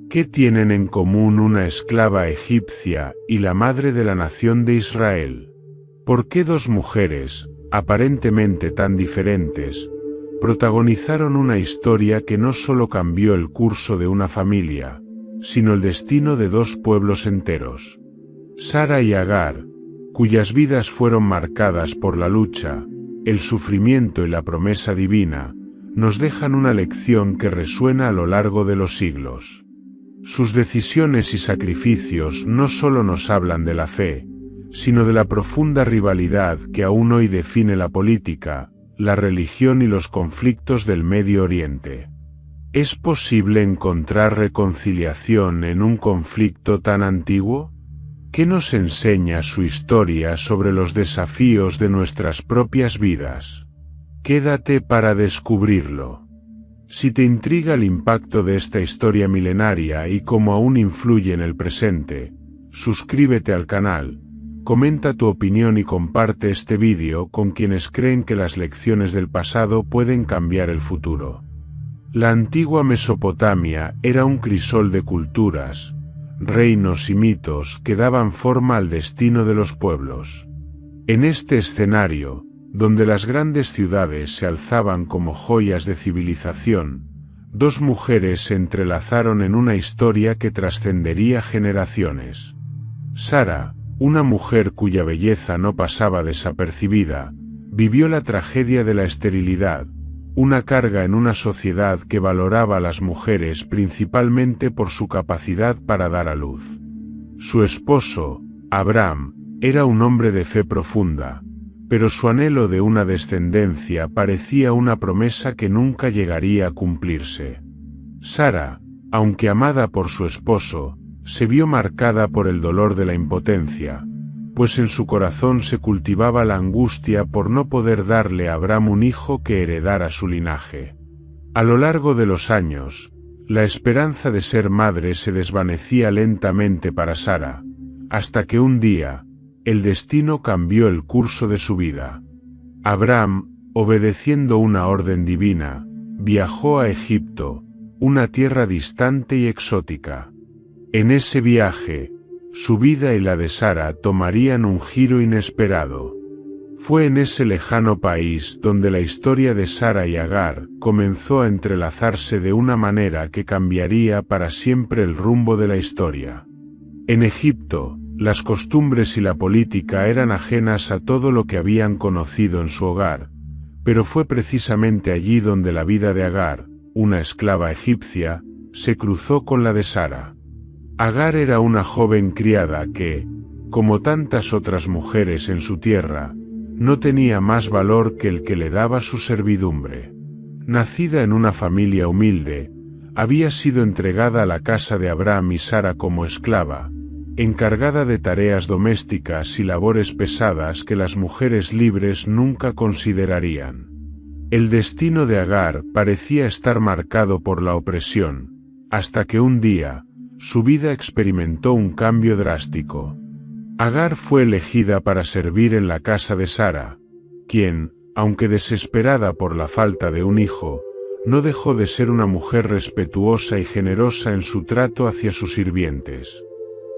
¿Qué tienen en común una esclava egipcia y la madre de la nación de Israel? ¿Por qué dos mujeres, aparentemente tan diferentes, protagonizaron una historia que no solo cambió el curso de una familia, sino el destino de dos pueblos enteros? Sara y Agar, cuyas vidas fueron marcadas por la lucha, el sufrimiento y la promesa divina, nos dejan una lección que resuena a lo largo de los siglos. Sus decisiones y sacrificios no solo nos hablan de la fe, sino de la profunda rivalidad que aún hoy define la política, la religión y los conflictos del Medio Oriente. ¿Es posible encontrar reconciliación en un conflicto tan antiguo? ¿Qué nos enseña su historia sobre los desafíos de nuestras propias vidas? Quédate para descubrirlo. Si te intriga el impacto de esta historia milenaria y cómo aún influye en el presente, suscríbete al canal, comenta tu opinión y comparte este vídeo con quienes creen que las lecciones del pasado pueden cambiar el futuro. La antigua Mesopotamia era un crisol de culturas, reinos y mitos que daban forma al destino de los pueblos. En este escenario, donde las grandes ciudades se alzaban como joyas de civilización, dos mujeres se entrelazaron en una historia que trascendería generaciones. Sara, una mujer cuya belleza no pasaba desapercibida, vivió la tragedia de la esterilidad, una carga en una sociedad que valoraba a las mujeres principalmente por su capacidad para dar a luz. Su esposo, Abraham, era un hombre de fe profunda, pero su anhelo de una descendencia parecía una promesa que nunca llegaría a cumplirse. Sara, aunque amada por su esposo, se vio marcada por el dolor de la impotencia, pues en su corazón se cultivaba la angustia por no poder darle a Abraham un hijo que heredara su linaje. A lo largo de los años, la esperanza de ser madre se desvanecía lentamente para Sara, hasta que un día, el destino cambió el curso de su vida. Abraham, obedeciendo una orden divina, viajó a Egipto, una tierra distante y exótica. En ese viaje, su vida y la de Sara tomarían un giro inesperado. Fue en ese lejano país donde la historia de Sara y Agar comenzó a entrelazarse de una manera que cambiaría para siempre el rumbo de la historia. En Egipto, las costumbres y la política eran ajenas a todo lo que habían conocido en su hogar, pero fue precisamente allí donde la vida de Agar, una esclava egipcia, se cruzó con la de Sara. Agar era una joven criada que, como tantas otras mujeres en su tierra, no tenía más valor que el que le daba su servidumbre. Nacida en una familia humilde, había sido entregada a la casa de Abraham y Sara como esclava, encargada de tareas domésticas y labores pesadas que las mujeres libres nunca considerarían. El destino de Agar parecía estar marcado por la opresión, hasta que un día, su vida experimentó un cambio drástico. Agar fue elegida para servir en la casa de Sara, quien, aunque desesperada por la falta de un hijo, no dejó de ser una mujer respetuosa y generosa en su trato hacia sus sirvientes.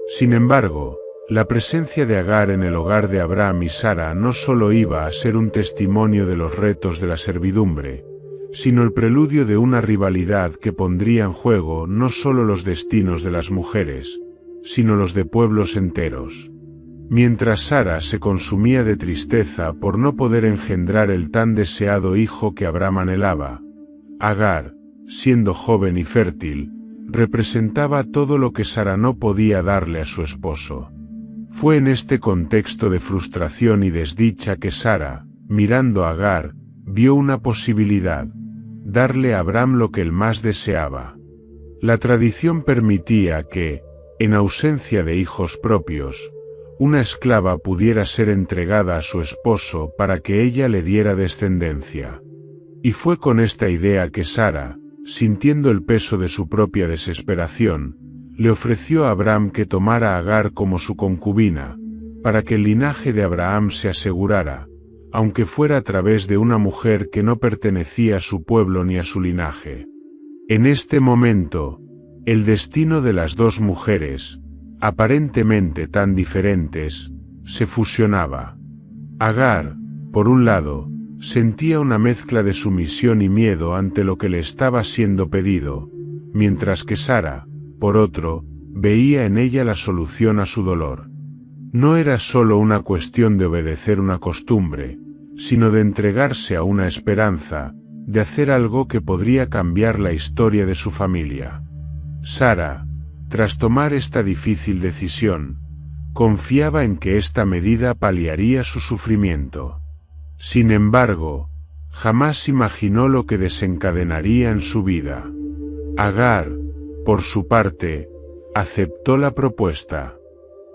Sin embargo, la presencia de Agar en el hogar de Abraham y Sara no solo iba a ser un testimonio de los retos de la servidumbre, sino el preludio de una rivalidad que pondría en juego no solo los destinos de las mujeres, sino los de pueblos enteros. Mientras Sara se consumía de tristeza por no poder engendrar el tan deseado hijo que Abraham anhelaba, Agar, siendo joven y fértil, representaba todo lo que Sara no podía darle a su esposo. Fue en este contexto de frustración y desdicha que Sara, mirando a Agar, vio una posibilidad: darle a Abraham lo que él más deseaba. La tradición permitía que, en ausencia de hijos propios, una esclava pudiera ser entregada a su esposo para que ella le diera descendencia. Y fue con esta idea que Sara, sintiendo el peso de su propia desesperación, le ofreció a Abraham que tomara a Agar como su concubina, para que el linaje de Abraham se asegurara, aunque fuera a través de una mujer que no pertenecía a su pueblo ni a su linaje. En este momento, El destino de las dos mujeres, aparentemente tan diferentes, se fusionaba. Agar, por un lado, sentía una mezcla de sumisión y miedo ante lo que le estaba siendo pedido, mientras que Sara, por otro, veía en ella la solución a su dolor. No era solo una cuestión de obedecer una costumbre, sino de entregarse a una esperanza, de hacer algo que podría cambiar la historia de su familia. Sara, tras tomar esta difícil decisión, confiaba en que esta medida paliaría su sufrimiento. Sin embargo, jamás imaginó lo que desencadenaría en su vida. Agar, por su parte, aceptó la propuesta.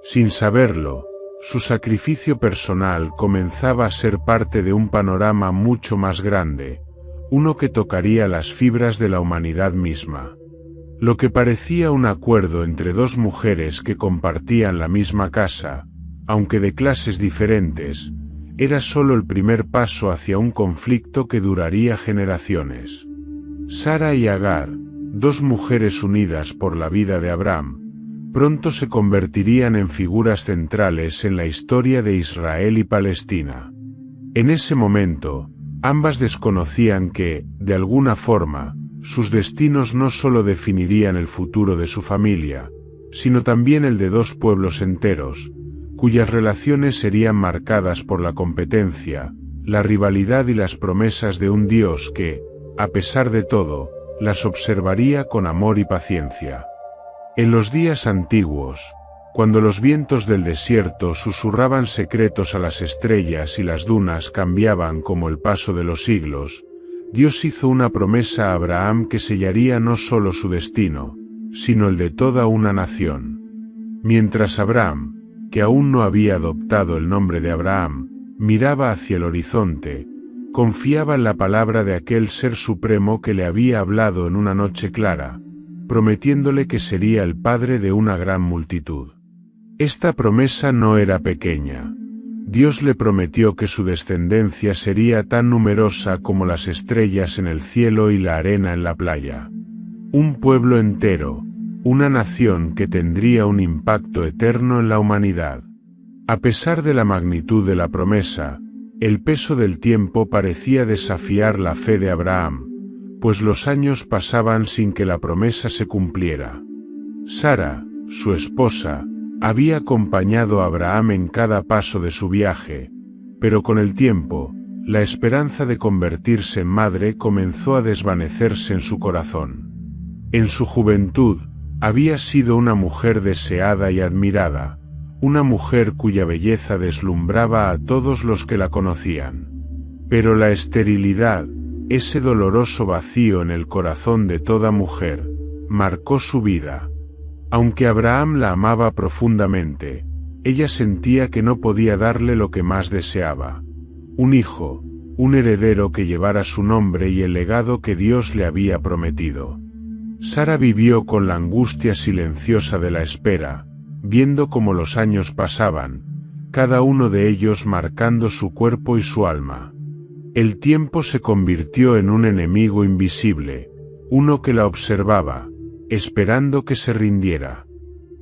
Sin saberlo, su sacrificio personal comenzaba a ser parte de un panorama mucho más grande, uno que tocaría las fibras de la humanidad misma. Lo que parecía un acuerdo entre dos mujeres que compartían la misma casa, aunque de clases diferentes, era solo el primer paso hacia un conflicto que duraría generaciones. Sara y Agar, dos mujeres unidas por la vida de Abraham, pronto se convertirían en figuras centrales en la historia de Israel y Palestina. En ese momento, ambas desconocían que, de alguna forma, sus destinos no solo definirían el futuro de su familia, sino también el de dos pueblos enteros, cuyas relaciones serían marcadas por la competencia, la rivalidad y las promesas de un Dios que, a pesar de todo, las observaría con amor y paciencia. En los días antiguos, cuando los vientos del desierto susurraban secretos a las estrellas y las dunas cambiaban como el paso de los siglos, Dios hizo una promesa a Abraham que sellaría no solo su destino, sino el de toda una nación. Mientras Abraham, que aún no había adoptado el nombre de Abraham, miraba hacia el horizonte, confiaba en la palabra de aquel Ser Supremo que le había hablado en una noche clara, prometiéndole que sería el padre de una gran multitud. Esta promesa no era pequeña. Dios le prometió que su descendencia sería tan numerosa como las estrellas en el cielo y la arena en la playa. Un pueblo entero, una nación que tendría un impacto eterno en la humanidad. A pesar de la magnitud de la promesa, el peso del tiempo parecía desafiar la fe de Abraham, pues los años pasaban sin que la promesa se cumpliera. Sara, su esposa, había acompañado a Abraham en cada paso de su viaje, pero con el tiempo, la esperanza de convertirse en madre comenzó a desvanecerse en su corazón. En su juventud, había sido una mujer deseada y admirada, una mujer cuya belleza deslumbraba a todos los que la conocían. Pero la esterilidad, ese doloroso vacío en el corazón de toda mujer, marcó su vida. Aunque Abraham la amaba profundamente, ella sentía que no podía darle lo que más deseaba: un hijo, un heredero que llevara su nombre y el legado que Dios le había prometido. Sara vivió con la angustia silenciosa de la espera, viendo cómo los años pasaban, cada uno de ellos marcando su cuerpo y su alma. El tiempo se convirtió en un enemigo invisible, uno que la observaba, esperando que se rindiera.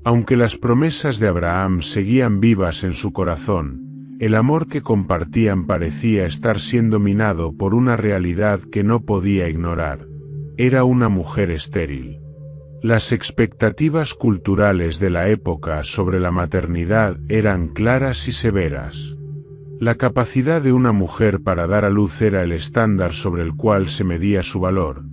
Aunque las promesas de Abraham seguían vivas en su corazón, el amor que compartían parecía estar siendo minado por una realidad que no podía ignorar: era una mujer estéril. Las expectativas culturales de la época sobre la maternidad eran claras y severas. La capacidad de una mujer para dar a luz era el estándar sobre el cual se medía su valor,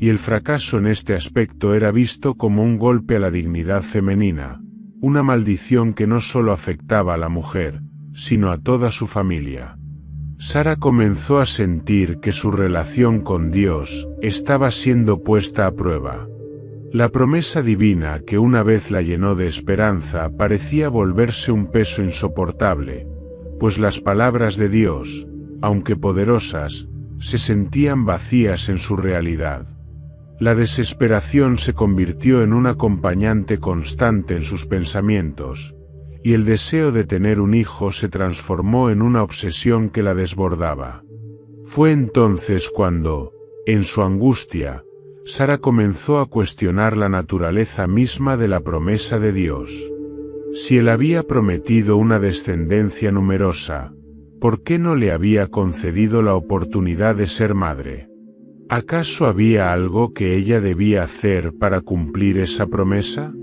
y el fracaso en este aspecto era visto como un golpe a la dignidad femenina, una maldición que no solo afectaba a la mujer, sino a toda su familia. Sara comenzó a sentir que su relación con Dios estaba siendo puesta a prueba. La promesa divina que una vez la llenó de esperanza parecía volverse un peso insoportable, pues las palabras de Dios, aunque poderosas, se sentían vacías en su realidad. La desesperación se convirtió en un acompañante constante en sus pensamientos, y el deseo de tener un hijo se transformó en una obsesión que la desbordaba. Fue entonces cuando, en su angustia, Sara comenzó a cuestionar la naturaleza misma de la promesa de Dios. Si él había prometido una descendencia numerosa, ¿por qué no le había concedido la oportunidad de ser madre? ¿Acaso había algo que ella debía hacer para cumplir esa promesa?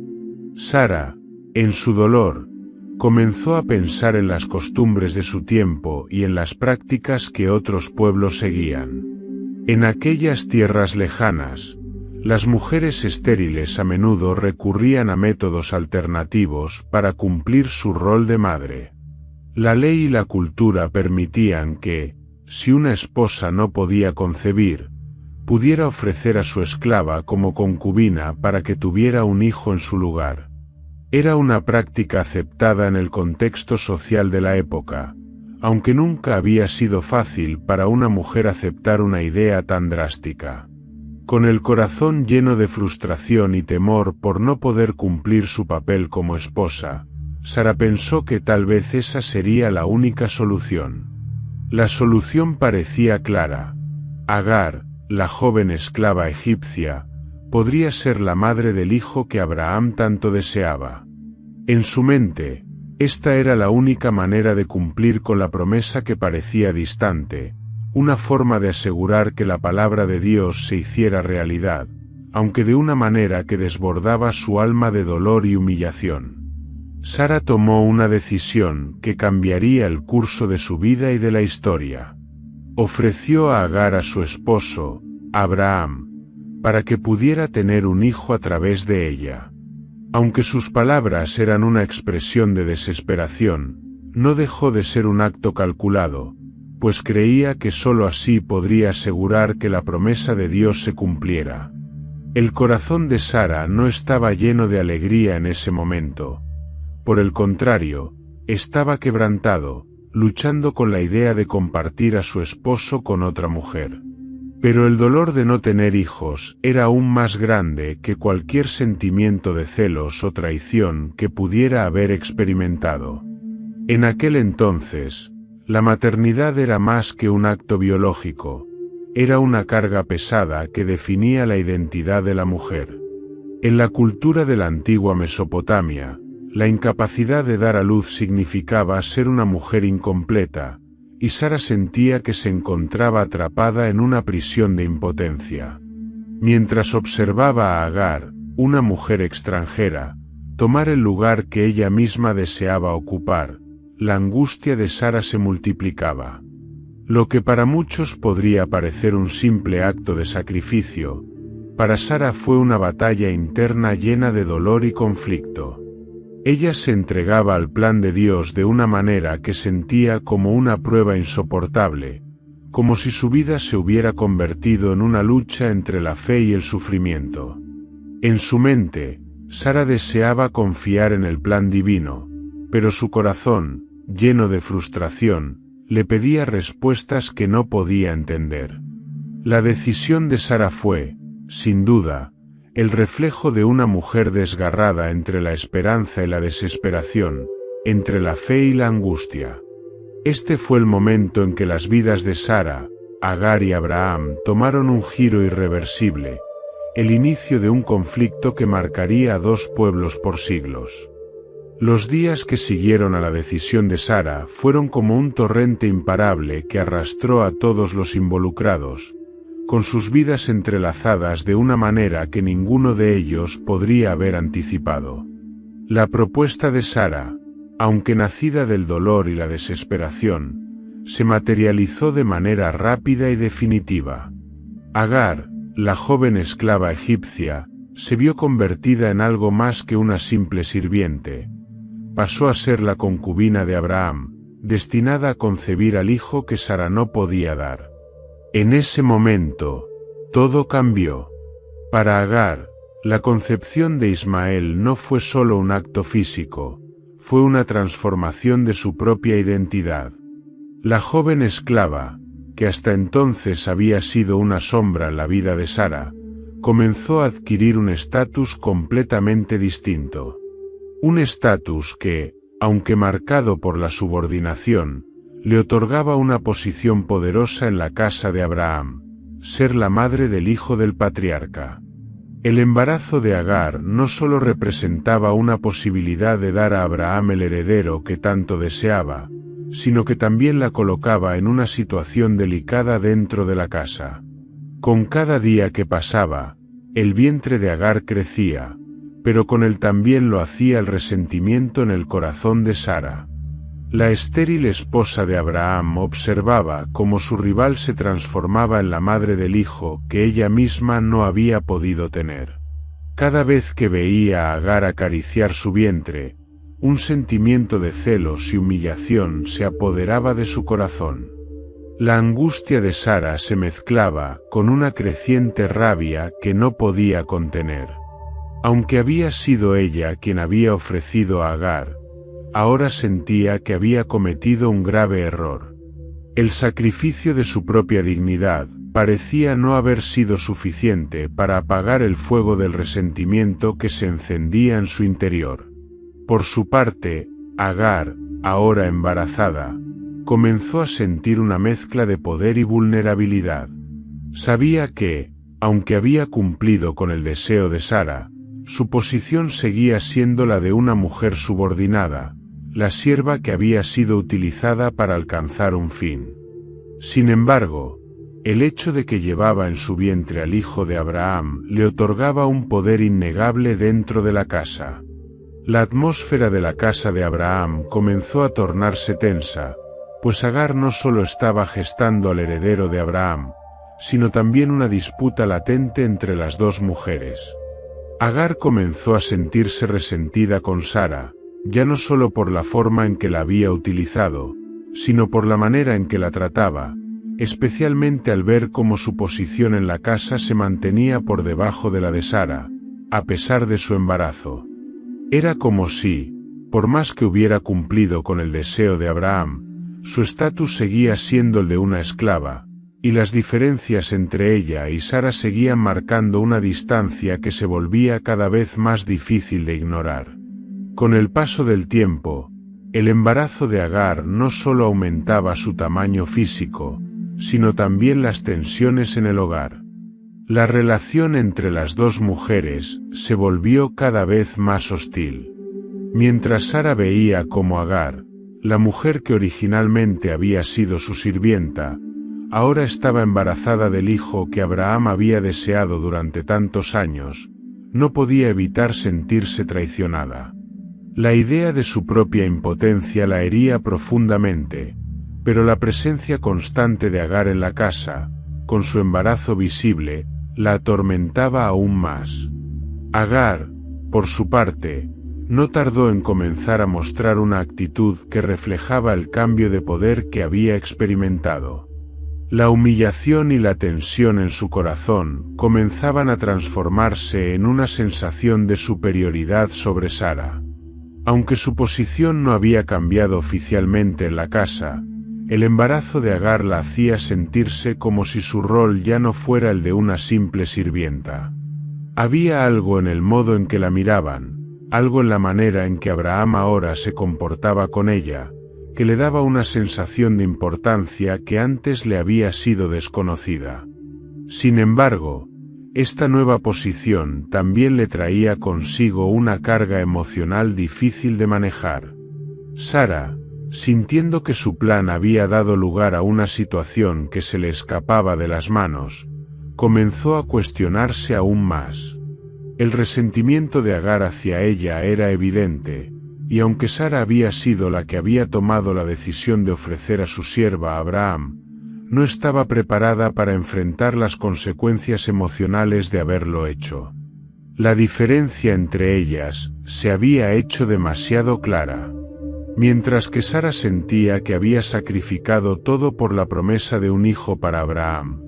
Sara, en su dolor, comenzó a pensar en las costumbres de su tiempo y en las prácticas que otros pueblos seguían. En aquellas tierras lejanas, las mujeres estériles a menudo recurrían a métodos alternativos para cumplir su rol de madre. La ley y la cultura permitían que, si una esposa no podía concebir, pudiera ofrecer a su esclava como concubina para que tuviera un hijo en su lugar. Era una práctica aceptada en el contexto social de la época, aunque nunca había sido fácil para una mujer aceptar una idea tan drástica. Con el corazón lleno de frustración y temor por no poder cumplir su papel como esposa, Sara pensó que tal vez esa sería la única solución. La solución parecía clara. Agar, la joven esclava egipcia, podría ser la madre del hijo que Abraham tanto deseaba. En su mente, esta era la única manera de cumplir con la promesa que parecía distante, una forma de asegurar que la palabra de Dios se hiciera realidad, aunque de una manera que desbordaba su alma de dolor y humillación. Sara tomó una decisión que cambiaría el curso de su vida y de la historia. Ofreció a Agar a su esposo, Abraham, para que pudiera tener un hijo a través de ella. Aunque sus palabras eran una expresión de desesperación, no dejó de ser un acto calculado, pues creía que sólo así podría asegurar que la promesa de Dios se cumpliera. El corazón de Sara no estaba lleno de alegría en ese momento. Por el contrario, estaba quebrantado, luchando con la idea de compartir a su esposo con otra mujer. Pero el dolor de no tener hijos era aún más grande que cualquier sentimiento de celos o traición que pudiera haber experimentado. En aquel entonces, la maternidad era más que un acto biológico, era una carga pesada que definía la identidad de la mujer. En la cultura de la antigua Mesopotamia, la incapacidad de dar a luz significaba ser una mujer incompleta, y Sara sentía que se encontraba atrapada en una prisión de impotencia. Mientras observaba a Agar, una mujer extranjera, tomar el lugar que ella misma deseaba ocupar, la angustia de Sara se multiplicaba. Lo que para muchos podría parecer un simple acto de sacrificio, para Sara fue una batalla interna llena de dolor y conflicto. Ella se entregaba al plan de Dios de una manera que sentía como una prueba insoportable, como si su vida se hubiera convertido en una lucha entre la fe y el sufrimiento. En su mente, Sara deseaba confiar en el plan divino, pero su corazón, lleno de frustración, le pedía respuestas que no podía entender. La decisión de Sara fue, sin duda, el reflejo de una mujer desgarrada entre la esperanza y la desesperación, entre la fe y la angustia. Este fue el momento en que las vidas de Sara, Agar y Abraham tomaron un giro irreversible, el inicio de un conflicto que marcaría a dos pueblos por siglos. Los días que siguieron a la decisión de Sara fueron como un torrente imparable que arrastró a todos los involucrados, con sus vidas entrelazadas de una manera que ninguno de ellos podría haber anticipado. La propuesta de Sara, aunque nacida del dolor y la desesperación, se materializó de manera rápida y definitiva. Agar, la joven esclava egipcia, se vio convertida en algo más que una simple sirviente. Pasó a ser la concubina de Abraham, destinada a concebir al hijo que Sara no podía dar. En ese momento, todo cambió. Para Agar, la concepción de Ismael no fue solo un acto físico, fue una transformación de su propia identidad. La joven esclava, que hasta entonces había sido una sombra en la vida de Sara, comenzó a adquirir un estatus completamente distinto. Un estatus que, aunque marcado por la subordinación, le otorgaba una posición poderosa en la casa de Abraham. ser la madre del hijo del patriarca. El embarazo de Agar no solo representaba una posibilidad de dar a Abraham el heredero que tanto deseaba, sino que también la colocaba en una situación delicada dentro de la casa. Con cada día que pasaba, el vientre de Agar crecía, pero con él también lo hacía el resentimiento en el corazón de Sara. La estéril esposa de Abraham observaba cómo su rival se transformaba en la madre del hijo que ella misma no había podido tener. Cada vez que veía a Agar acariciar su vientre, un sentimiento de celos y humillación se apoderaba de su corazón. La angustia de Sara se mezclaba con una creciente rabia que no podía contener. Aunque había sido ella quien había ofrecido a Agar, ahora sentía que había cometido un grave error. El sacrificio de su propia dignidad parecía no haber sido suficiente para apagar el fuego del resentimiento que se encendía en su interior. Por su parte, Agar, ahora embarazada, comenzó a sentir una mezcla de poder y vulnerabilidad. Sabía que, aunque había cumplido con el deseo de Sara, su posición seguía siendo la de una mujer subordinada, la sierva que había sido utilizada para alcanzar un fin. Sin embargo, el hecho de que llevaba en su vientre al hijo de Abraham le otorgaba un poder innegable dentro de la casa. La atmósfera de la casa de Abraham comenzó a tornarse tensa, pues Agar no solo estaba gestando al heredero de Abraham, sino también una disputa latente entre las dos mujeres. Agar comenzó a sentirse resentida con Sara, ya no solo por la forma en que la había utilizado, sino por la manera en que la trataba, especialmente al ver cómo su posición en la casa se mantenía por debajo de la de Sara, a pesar de su embarazo. Era como si, por más que hubiera cumplido con el deseo de Abraham, su estatus seguía siendo el de una esclava, y las diferencias entre ella y Sara seguían marcando una distancia que se volvía cada vez más difícil de ignorar. Con el paso del tiempo, el embarazo de Agar no solo aumentaba su tamaño físico, sino también las tensiones en el hogar. La relación entre las dos mujeres se volvió cada vez más hostil. Mientras Sara veía cómo Agar, la mujer que originalmente había sido su sirvienta, ahora estaba embarazada del hijo que Abraham había deseado durante tantos años, no podía evitar sentirse traicionada. La idea de su propia impotencia la hería profundamente, pero la presencia constante de Agar en la casa, con su embarazo visible, la atormentaba aún más. Agar, por su parte, no tardó en comenzar a mostrar una actitud que reflejaba el cambio de poder que había experimentado. La humillación y la tensión en su corazón comenzaban a transformarse en una sensación de superioridad sobre Sara. Aunque su posición no había cambiado oficialmente en la casa, el embarazo de Agar la hacía sentirse como si su rol ya no fuera el de una simple sirvienta. Había algo en el modo en que la miraban, algo en la manera en que Abraham ahora se comportaba con ella, que le daba una sensación de importancia que antes le había sido desconocida. Sin embargo, esta nueva posición también le traía consigo una carga emocional difícil de manejar. Sara, sintiendo que su plan había dado lugar a una situación que se le escapaba de las manos, comenzó a cuestionarse aún más. El resentimiento de Agar hacia ella era evidente, y aunque Sara había sido la que había tomado la decisión de ofrecer a su sierva a Abraham, no estaba preparada para enfrentar las consecuencias emocionales de haberlo hecho. La diferencia entre ellas se había hecho demasiado clara. Mientras que Sara sentía que había sacrificado todo por la promesa de un hijo para Abraham,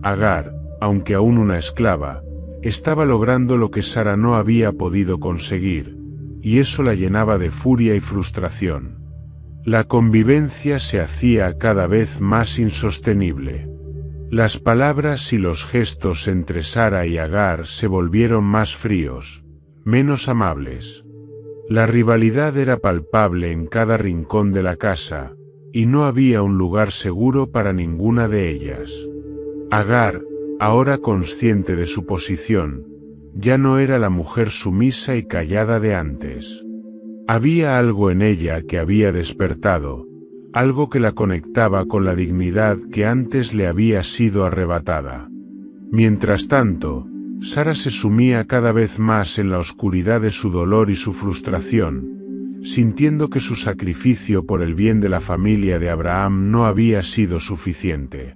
Agar, aunque aún una esclava, estaba logrando lo que Sara no había podido conseguir, y eso la llenaba de furia y frustración. La convivencia se hacía cada vez más insostenible. Las palabras y los gestos entre Sara y Agar se volvieron más fríos, menos amables. La rivalidad era palpable en cada rincón de la casa, y no había un lugar seguro para ninguna de ellas. Agar, ahora consciente de su posición, ya no era la mujer sumisa y callada de antes. Había algo en ella que había despertado, algo que la conectaba con la dignidad que antes le había sido arrebatada. Mientras tanto, Sara se sumía cada vez más en la oscuridad de su dolor y su frustración, sintiendo que su sacrificio por el bien de la familia de Abraham no había sido suficiente.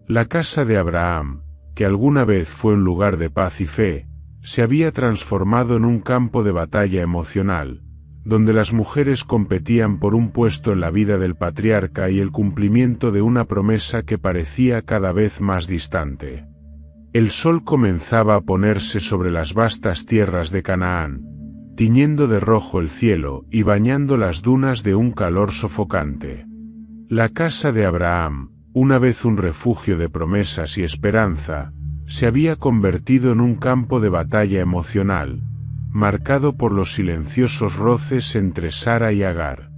La casa de Abraham, que alguna vez fue un lugar de paz y fe, se había transformado en un campo de batalla emocional, donde las mujeres competían por un puesto en la vida del patriarca y el cumplimiento de una promesa que parecía cada vez más distante. El sol comenzaba a ponerse sobre las vastas tierras de Canaán, tiñendo de rojo el cielo y bañando las dunas de un calor sofocante. La casa de Abraham, una vez un refugio de promesas y esperanza, se había convertido en un campo de batalla emocional, marcado por los silenciosos roces entre Sara y Agar.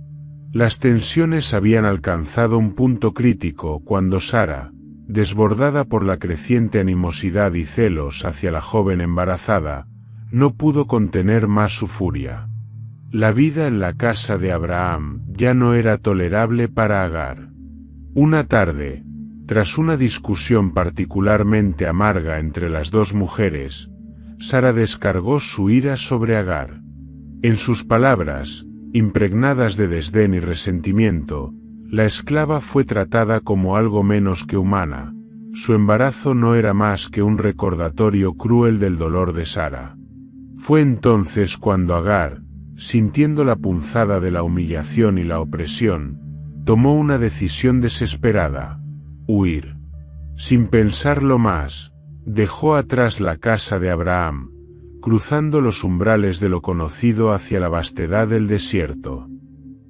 Las tensiones habían alcanzado un punto crítico cuando Sara, desbordada por la creciente animosidad y celos hacia la joven embarazada, no pudo contener más su furia. La vida en la casa de Abraham ya no era tolerable para Agar. Una tarde, tras una discusión particularmente amarga entre las dos mujeres, Sara descargó su ira sobre Agar. En sus palabras, impregnadas de desdén y resentimiento, la esclava fue tratada como algo menos que humana. Su embarazo no era más que un recordatorio cruel del dolor de Sara. Fue entonces cuando Agar, sintiendo la punzada de la humillación y la opresión, tomó una decisión desesperada: huir. Sin pensarlo más, dejó atrás la casa de Abraham, cruzando los umbrales de lo conocido hacia la vastedad del desierto.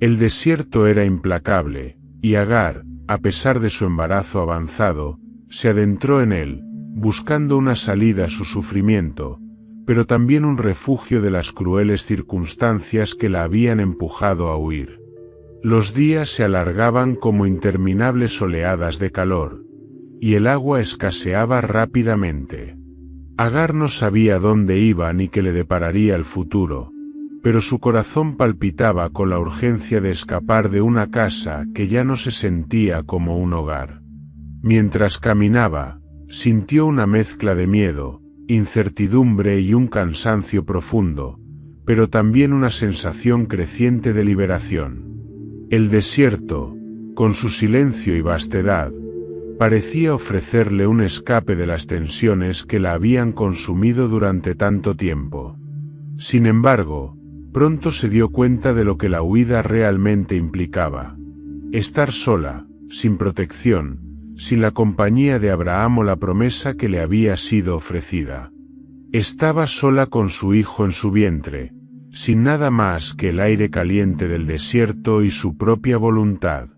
El desierto era implacable, y Agar, a pesar de su embarazo avanzado, se adentró en él, buscando una salida a su sufrimiento, pero también un refugio de las crueles circunstancias que la habían empujado a huir. Los días se alargaban como interminables oleadas de calor, y el agua escaseaba rápidamente. Agar no sabía dónde iba ni qué le depararía el futuro, pero su corazón palpitaba con la urgencia de escapar de una casa que ya no se sentía como un hogar. Mientras caminaba, sintió una mezcla de miedo, incertidumbre y un cansancio profundo, pero también una sensación creciente de liberación. El desierto, con su silencio y vastedad, parecía ofrecerle un escape de las tensiones que la habían consumido durante tanto tiempo. Sin embargo, pronto se dio cuenta de lo que la huida realmente implicaba: estar sola, sin protección, sin la compañía de Abraham o la promesa que le había sido ofrecida. Estaba sola con su hijo en su vientre, sin nada más que el aire caliente del desierto y su propia voluntad.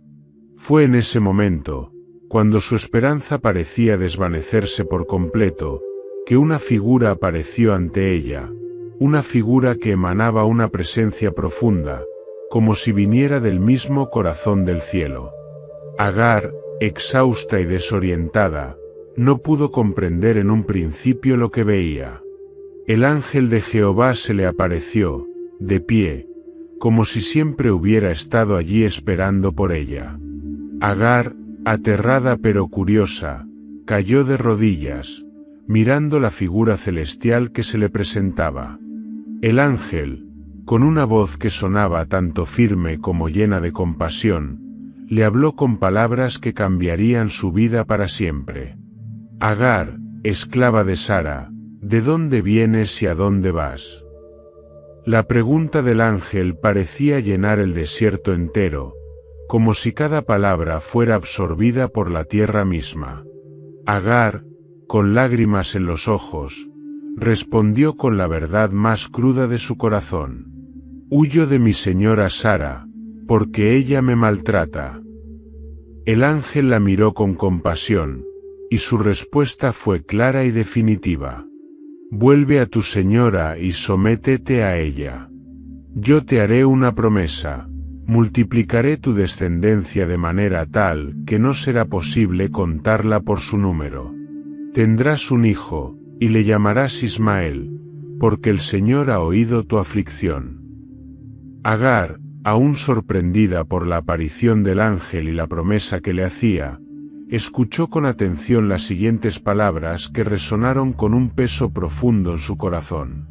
Fue en ese momento, cuando su esperanza parecía desvanecerse por completo, que una figura apareció ante ella, una figura que emanaba una presencia profunda, como si viniera del mismo corazón del cielo. Agar, exhausta y desorientada, no pudo comprender en un principio lo que veía. El ángel de Jehová se le apareció, de pie, como si siempre hubiera estado allí esperando por ella. Agar, aterrada pero curiosa, cayó de rodillas, mirando la figura celestial que se le presentaba. El ángel, con una voz que sonaba tanto firme como llena de compasión, le habló con palabras que cambiarían su vida para siempre. Agar, esclava de Sara, ¿de dónde vienes y a dónde vas? La pregunta del ángel parecía llenar el desierto entero, como si cada palabra fuera absorbida por la tierra misma. Agar, con lágrimas en los ojos, respondió con la verdad más cruda de su corazón: huyo de mi señora Sara, porque ella me maltrata. El ángel la miró con compasión, y su respuesta fue clara y definitiva: vuelve a tu señora y sométete a ella. Yo te haré una promesa: multiplicaré tu descendencia de manera tal que no será posible contarla por su número. Tendrás un hijo, y le llamarás Ismael, porque el Señor ha oído tu aflicción. Agar, aún sorprendida por la aparición del ángel y la promesa que le hacía, escuchó con atención las siguientes palabras que resonaron con un peso profundo en su corazón.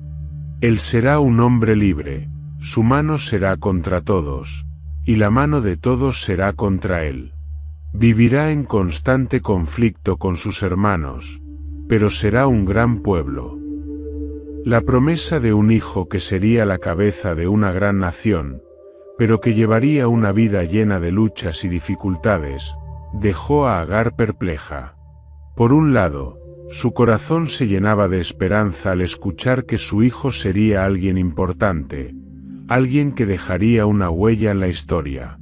Él será un hombre libre, su mano será contra todos, y la mano de todos será contra él. Vivirá en constante conflicto con sus hermanos, pero será un gran pueblo. La promesa de un hijo que sería la cabeza de una gran nación, pero que llevaría una vida llena de luchas y dificultades, dejó a Agar perpleja. Por un lado, su corazón se llenaba de esperanza al escuchar que su hijo sería alguien importante, alguien que dejaría una huella en la historia.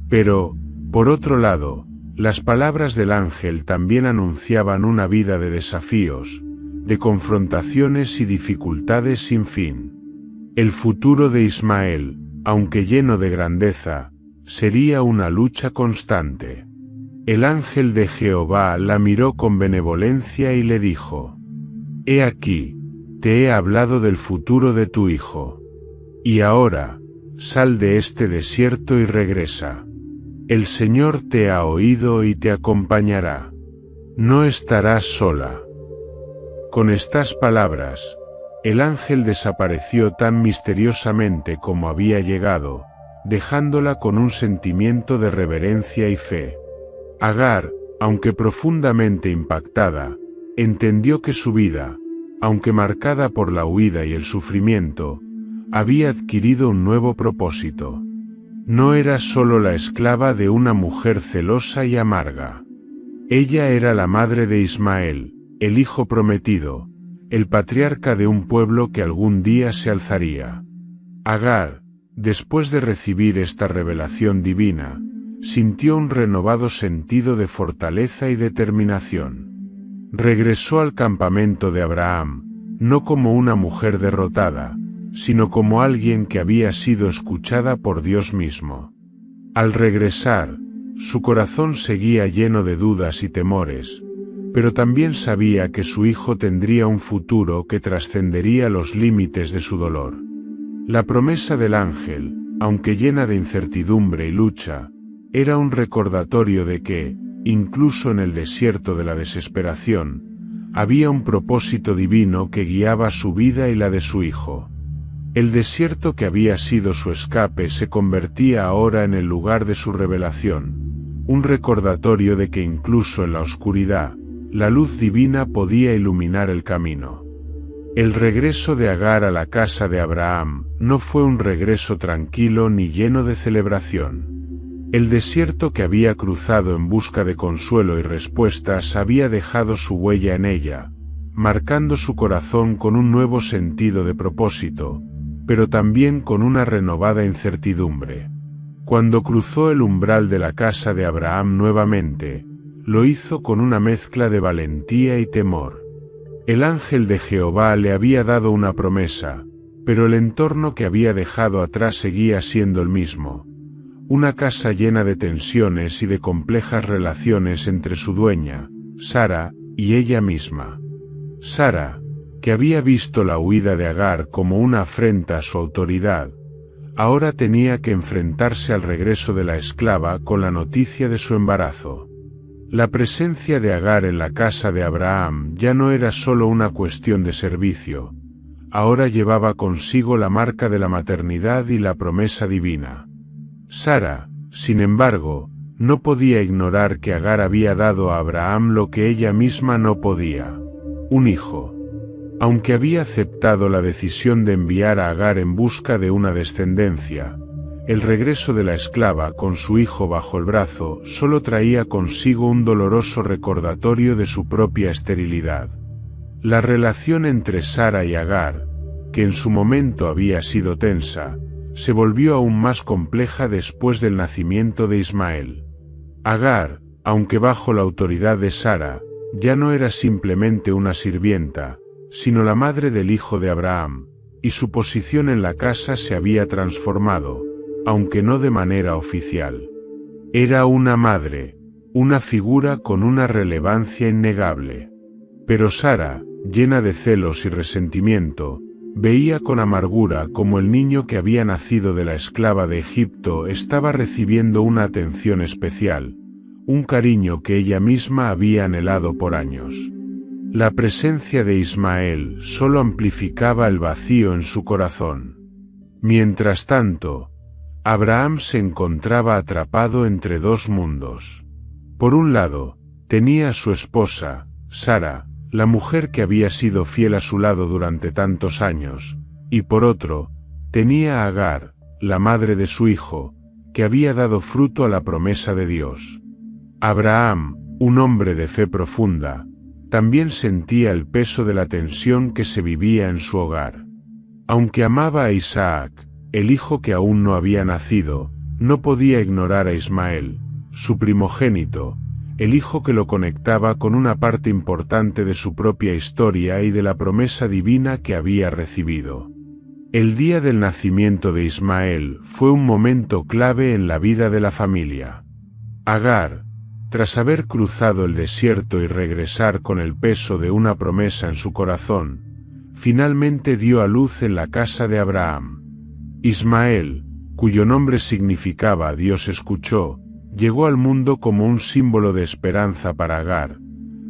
Pero, por otro lado, las palabras del ángel también anunciaban una vida de desafíos, de confrontaciones y dificultades sin fin. El futuro de Ismael, aunque lleno de grandeza, sería una lucha constante. El ángel de Jehová la miró con benevolencia y le dijo: He aquí, te he hablado del futuro de tu hijo. Y ahora, sal de este desierto y regresa. El Señor te ha oído y te acompañará. No estarás sola. Con estas palabras, el ángel desapareció tan misteriosamente como había llegado, dejándola con un sentimiento de reverencia y fe. Agar, aunque profundamente impactada, entendió que su vida, aunque marcada por la huida y el sufrimiento, había adquirido un nuevo propósito. No era solo la esclava de una mujer celosa y amarga. Ella era la madre de Ismael, el hijo prometido, el patriarca de un pueblo que algún día se alzaría. Agar, después de recibir esta revelación divina, sintió un renovado sentido de fortaleza y determinación. Regresó al campamento de Abraham, no como una mujer derrotada, sino como alguien que había sido escuchada por Dios mismo. Al regresar, su corazón seguía lleno de dudas y temores, pero también sabía que su hijo tendría un futuro que trascendería los límites de su dolor. La promesa del ángel, aunque llena de incertidumbre y lucha, era un recordatorio de que, incluso en el desierto de la desesperación, había un propósito divino que guiaba su vida y la de su hijo. El desierto que había sido su escape se convertía ahora en el lugar de su revelación, un recordatorio de que incluso en la oscuridad, la luz divina podía iluminar el camino. El regreso de Agar a la casa de Abraham no fue un regreso tranquilo ni lleno de celebración. El desierto que había cruzado en busca de consuelo y respuestas había dejado su huella en ella, marcando su corazón con un nuevo sentido de propósito, pero también con una renovada incertidumbre. Cuando cruzó el umbral de la casa de Abraham nuevamente, lo hizo con una mezcla de valentía y temor. El ángel de Jehová le había dado una promesa, pero el entorno que había dejado atrás seguía siendo el mismo. Una casa llena de tensiones y de complejas relaciones entre su dueña, Sara, y ella misma. Sara, que había visto la huida de Agar como una afrenta a su autoridad, ahora tenía que enfrentarse al regreso de la esclava con la noticia de su embarazo. La presencia de Agar en la casa de Abraham ya no era solo una cuestión de servicio, ahora llevaba consigo la marca de la maternidad y la promesa divina. Sara, sin embargo, no podía ignorar que Agar había dado a Abraham lo que ella misma no podía: un hijo. Aunque había aceptado la decisión de enviar a Agar en busca de una descendencia, el regreso de la esclava con su hijo bajo el brazo solo traía consigo un doloroso recordatorio de su propia esterilidad. La relación entre Sara y Agar, que en su momento había sido tensa, se volvió aún más compleja después del nacimiento de Ismael. Agar, aunque bajo la autoridad de Sara, ya no era simplemente una sirvienta, sino la madre del hijo de Abraham, y su posición en la casa se había transformado, aunque no de manera oficial. Era una madre, una figura con una relevancia innegable. Pero Sara, llena de celos y resentimiento, veía con amargura cómo el niño que había nacido de la esclava de Egipto estaba recibiendo una atención especial, un cariño que ella misma había anhelado por años. La presencia de Ismael solo amplificaba el vacío en su corazón. Mientras tanto, Abraham se encontraba atrapado entre dos mundos. Por un lado, tenía a su esposa, Sara, la mujer que había sido fiel a su lado durante tantos años, y por otro, tenía a Agar, la madre de su hijo, que había dado fruto a la promesa de Dios. Abraham, un hombre de fe profunda, también sentía el peso de la tensión que se vivía en su hogar. Aunque amaba a Isaac, el hijo que aún no había nacido, no podía ignorar a Ismael, su primogénito, el hijo que lo conectaba con una parte importante de su propia historia y de la promesa divina que había recibido. El día del nacimiento de Ismael fue un momento clave en la vida de la familia. Agar, tras haber cruzado el desierto y regresar con el peso de una promesa en su corazón, finalmente dio a luz en la casa de Abraham. Ismael, cuyo nombre significaba Dios escuchó, llegó al mundo como un símbolo de esperanza para Agar,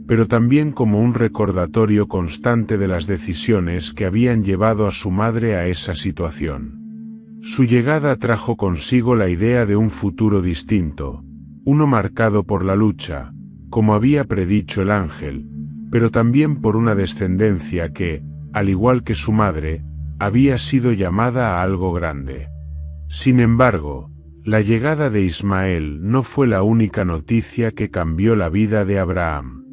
pero también como un recordatorio constante de las decisiones que habían llevado a su madre a esa situación. Su llegada trajo consigo la idea de un futuro distinto, uno marcado por la lucha, como había predicho el ángel, pero también por una descendencia que, al igual que su madre, había sido llamada a algo grande. Sin embargo, la llegada de Ismael no fue la única noticia que cambió la vida de Abraham.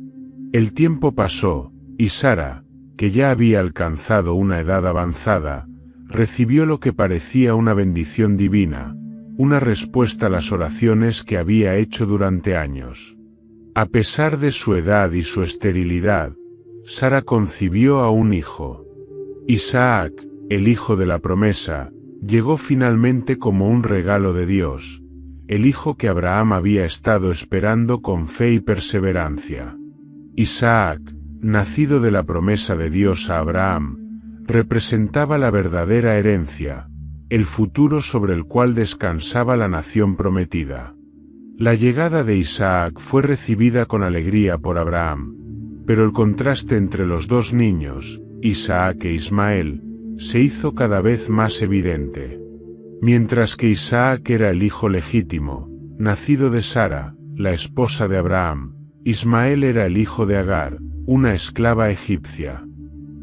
El tiempo pasó, y Sara, que ya había alcanzado una edad avanzada, recibió lo que parecía una bendición divina, una respuesta a las oraciones que había hecho durante años. A pesar de su edad y su esterilidad, Sara concibió a un hijo. Isaac, el hijo de la promesa, llegó finalmente como un regalo de Dios, el hijo que Abraham había estado esperando con fe y perseverancia. Isaac, nacido de la promesa de Dios a Abraham, representaba la verdadera herencia, el futuro sobre el cual descansaba la nación prometida. La llegada de Isaac fue recibida con alegría por Abraham, pero el contraste entre los dos niños, Isaac e Ismael, se hizo cada vez más evidente. Mientras que Isaac era el hijo legítimo, nacido de Sara, la esposa de Abraham, Ismael era el hijo de Agar, una esclava egipcia.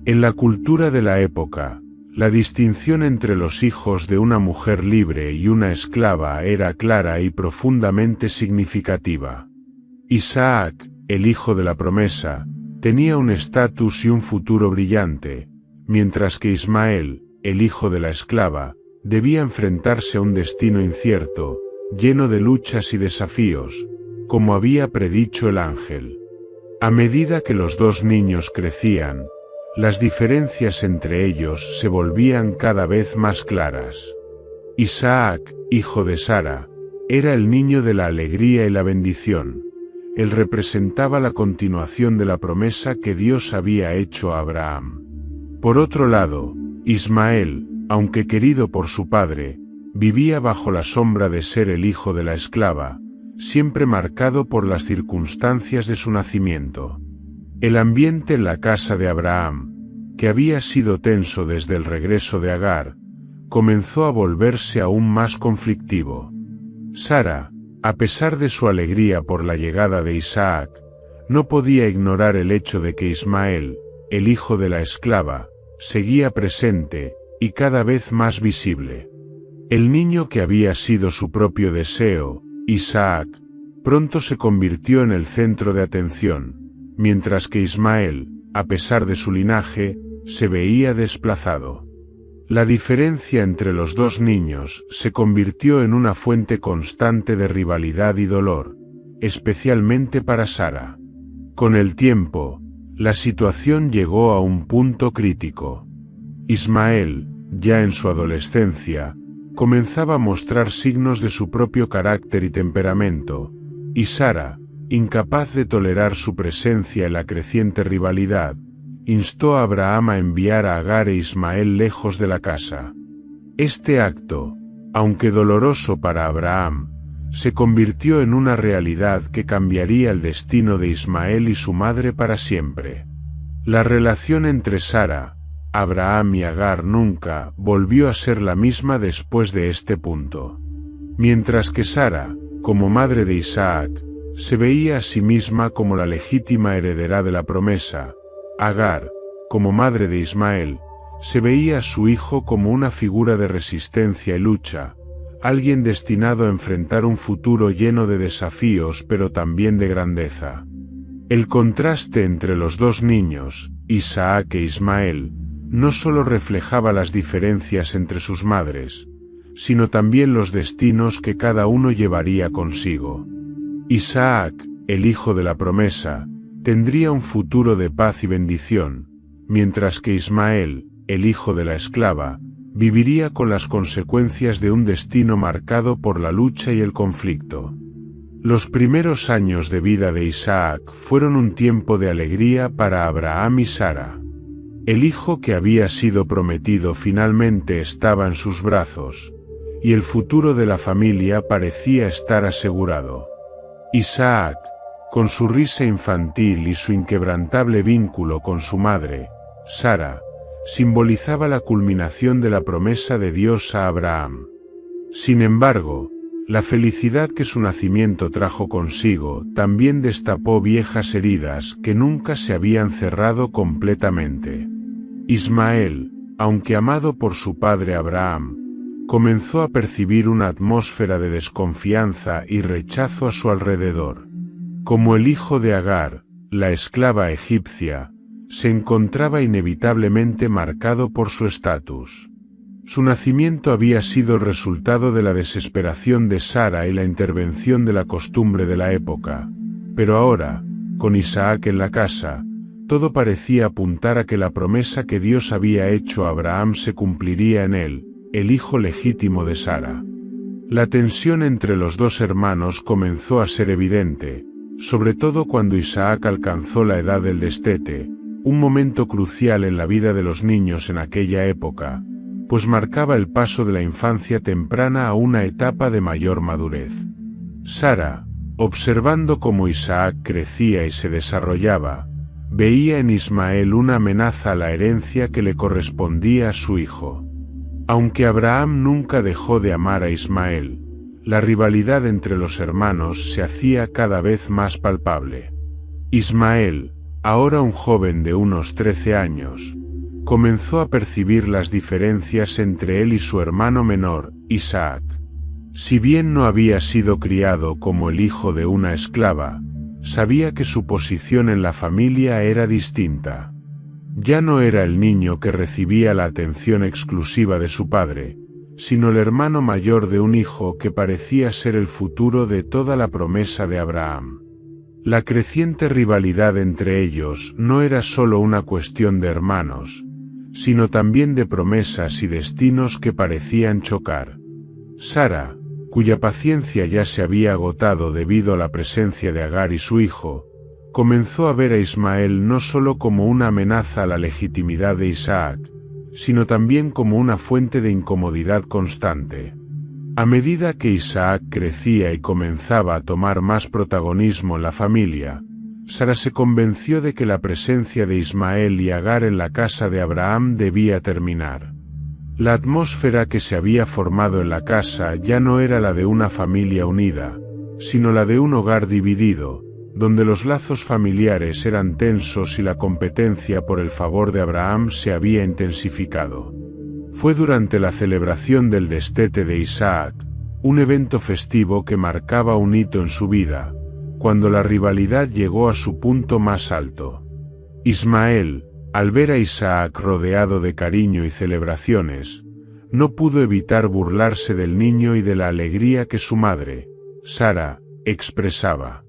En la cultura de la época, la distinción entre los hijos de una mujer libre y una esclava era clara y profundamente significativa. Isaac, el hijo de la promesa, tenía un estatus y un futuro brillante, mientras que Ismael, el hijo de la esclava, debía enfrentarse a un destino incierto, lleno de luchas y desafíos, como había predicho el ángel. A medida que los dos niños crecían, las diferencias entre ellos se volvían cada vez más claras. Isaac, hijo de Sara, era el niño de la alegría y la bendición. Él representaba la continuación de la promesa que Dios había hecho a Abraham. Por otro lado, Ismael, aunque querido por su padre, vivía bajo la sombra de ser el hijo de la esclava, siempre marcado por las circunstancias de su nacimiento. El ambiente en la casa de Abraham, que había sido tenso desde el regreso de Agar, comenzó a volverse aún más conflictivo. Sara, a pesar de su alegría por la llegada de Isaac, no podía ignorar el hecho de que Ismael, el hijo de la esclava, seguía presente, y cada vez más visible. El niño que había sido su propio deseo, Isaac, pronto se convirtió en el centro de atención, mientras que Ismael, a pesar de su linaje, se veía desplazado. La diferencia entre los dos niños se convirtió en una fuente constante de rivalidad y dolor, especialmente para Sara. Con el tiempo, la situación llegó a un punto crítico. Ismael, ya en su adolescencia, comenzaba a mostrar signos de su propio carácter y temperamento, y Sara, incapaz de tolerar su presencia en la creciente rivalidad, instó a Abraham a enviar a Agar e Ismael lejos de la casa. Este acto, aunque doloroso para Abraham, se convirtió en una realidad que cambiaría el destino de Ismael y su madre para siempre. La relación entre Sara, Abraham y Agar nunca volvió a ser la misma después de este punto. Mientras que Sara, como madre de Isaac, se veía a sí misma como la legítima heredera de la promesa, Agar, como madre de Ismael, se veía a su hijo como una figura de resistencia y lucha, alguien destinado a enfrentar un futuro lleno de desafíos pero también de grandeza. El contraste entre los dos niños, Isaac e Ismael, no solo reflejaba las diferencias entre sus madres, sino también los destinos que cada uno llevaría consigo. Isaac, el hijo de la promesa, tendría un futuro de paz y bendición, mientras que Ismael, el hijo de la esclava, viviría con las consecuencias de un destino marcado por la lucha y el conflicto. Los primeros años de vida de Isaac fueron un tiempo de alegría para Abraham y Sara. El hijo que había sido prometido finalmente estaba en sus brazos, y el futuro de la familia parecía estar asegurado. Isaac, con su risa infantil y su inquebrantable vínculo con su madre, Sara, simbolizaba la culminación de la promesa de Dios a Abraham. Sin embargo, la felicidad que su nacimiento trajo consigo también destapó viejas heridas que nunca se habían cerrado completamente. Ismael, aunque amado por su padre Abraham, comenzó a percibir una atmósfera de desconfianza y rechazo a su alrededor. Como el hijo de Agar, la esclava egipcia, se encontraba inevitablemente marcado por su estatus. Su nacimiento había sido el resultado de la desesperación de Sara y la intervención de la costumbre de la época, pero ahora, con Isaac en la casa, todo parecía apuntar a que la promesa que Dios había hecho a Abraham se cumpliría en él, el hijo legítimo de Sara. La tensión entre los dos hermanos comenzó a ser evidente, sobre todo cuando Isaac alcanzó la edad del destete, un momento crucial en la vida de los niños en aquella época, pues marcaba el paso de la infancia temprana a una etapa de mayor madurez. Sara, observando cómo Isaac crecía y se desarrollaba, veía en Ismael una amenaza a la herencia que le correspondía a su hijo. Aunque Abraham nunca dejó de amar a Ismael, la rivalidad entre los hermanos se hacía cada vez más palpable. Ismael, ahora un joven de unos 13 años, comenzó a percibir las diferencias entre él y su hermano menor, Isaac. Si bien no había sido criado como el hijo de una esclava, sabía que su posición en la familia era distinta. Ya no era el niño que recibía la atención exclusiva de su padre, sino el hermano mayor de un hijo que parecía ser el futuro de toda la promesa de Abraham. La creciente rivalidad entre ellos no era solo una cuestión de hermanos, sino también de promesas y destinos que parecían chocar. Sara, cuya paciencia ya se había agotado debido a la presencia de Agar y su hijo, comenzó a ver a Ismael no solo como una amenaza a la legitimidad de Isaac, sino también como una fuente de incomodidad constante. A medida que Isaac crecía y comenzaba a tomar más protagonismo en la familia, Sara se convenció de que la presencia de Ismael y Agar en la casa de Abraham debía terminar. La atmósfera que se había formado en la casa ya no era la de una familia unida, sino la de un hogar dividido, donde los lazos familiares eran tensos y la competencia por el favor de Abraham se había intensificado. Fue durante la celebración del destete de Isaac, un evento festivo que marcaba un hito en su vida, cuando la rivalidad llegó a su punto más alto. Ismael, al ver a Isaac rodeado de cariño y celebraciones, no pudo evitar burlarse del niño y de la alegría que su madre, Sara, expresaba.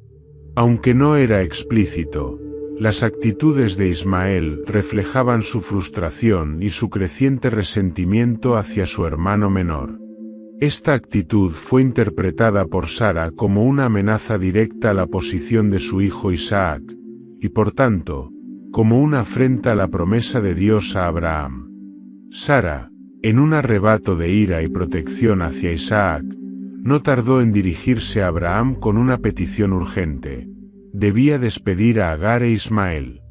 Aunque no era explícito, las actitudes de Ismael reflejaban su frustración y su creciente resentimiento hacia su hermano menor. Esta actitud fue interpretada por Sara como una amenaza directa a la posición de su hijo Isaac, y por tanto, como una afrenta a la promesa de Dios a Abraham. Sara, en un arrebato de ira y protección hacia Isaac, no tardó en dirigirse a Abraham con una petición urgente: debía despedir a Agar e Ismael.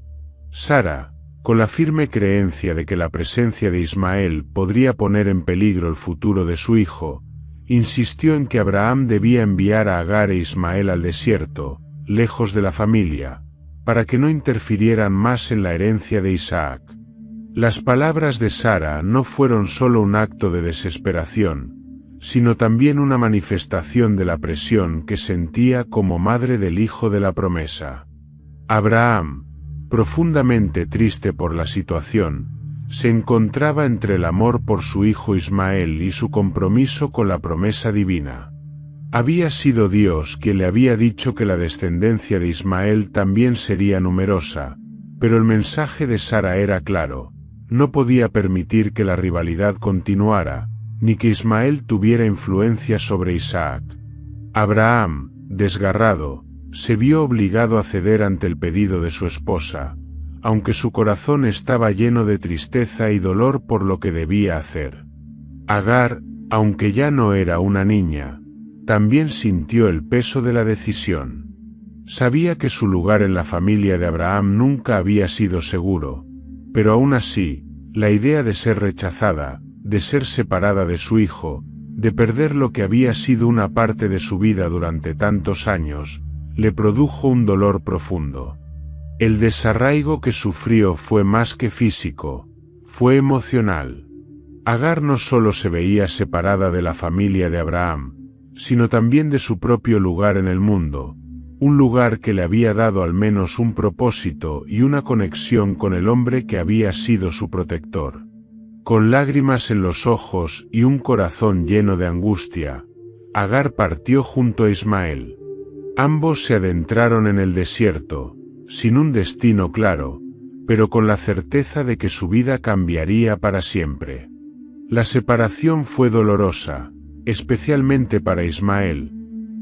Sara, con la firme creencia de que la presencia de Ismael podría poner en peligro el futuro de su hijo, insistió en que Abraham debía enviar a Agar e Ismael al desierto, lejos de la familia, para que no interfirieran más en la herencia de Isaac. Las palabras de Sara no fueron solo un acto de desesperación, sino también una manifestación de la presión que sentía como madre del hijo de la promesa. Abraham, profundamente triste por la situación, se encontraba entre el amor por su hijo Ismael y su compromiso con la promesa divina. Había sido Dios quien le había dicho que la descendencia de Ismael también sería numerosa, pero el mensaje de Sara era claro: no podía permitir que la rivalidad continuara, ni que Ismael tuviera influencia sobre Isaac. Abraham, desgarrado, se vio obligado a ceder ante el pedido de su esposa, aunque su corazón estaba lleno de tristeza y dolor por lo que debía hacer. Agar, aunque ya no era una niña, también sintió el peso de la decisión. Sabía que su lugar en la familia de Abraham nunca había sido seguro, pero aún así, la idea de ser rechazada, de ser separada de su hijo, de perder lo que había sido una parte de su vida durante tantos años, le produjo un dolor profundo. El desarraigo que sufrió fue más que físico, fue emocional. Agar no solo se veía separada de la familia de Abraham, sino también de su propio lugar en el mundo, un lugar que le había dado al menos un propósito y una conexión con el hombre que había sido su protector. Con lágrimas en los ojos y un corazón lleno de angustia, Agar partió junto a Ismael. Ambos se adentraron en el desierto, sin un destino claro, pero con la certeza de que su vida cambiaría para siempre. La separación fue dolorosa, especialmente para Ismael,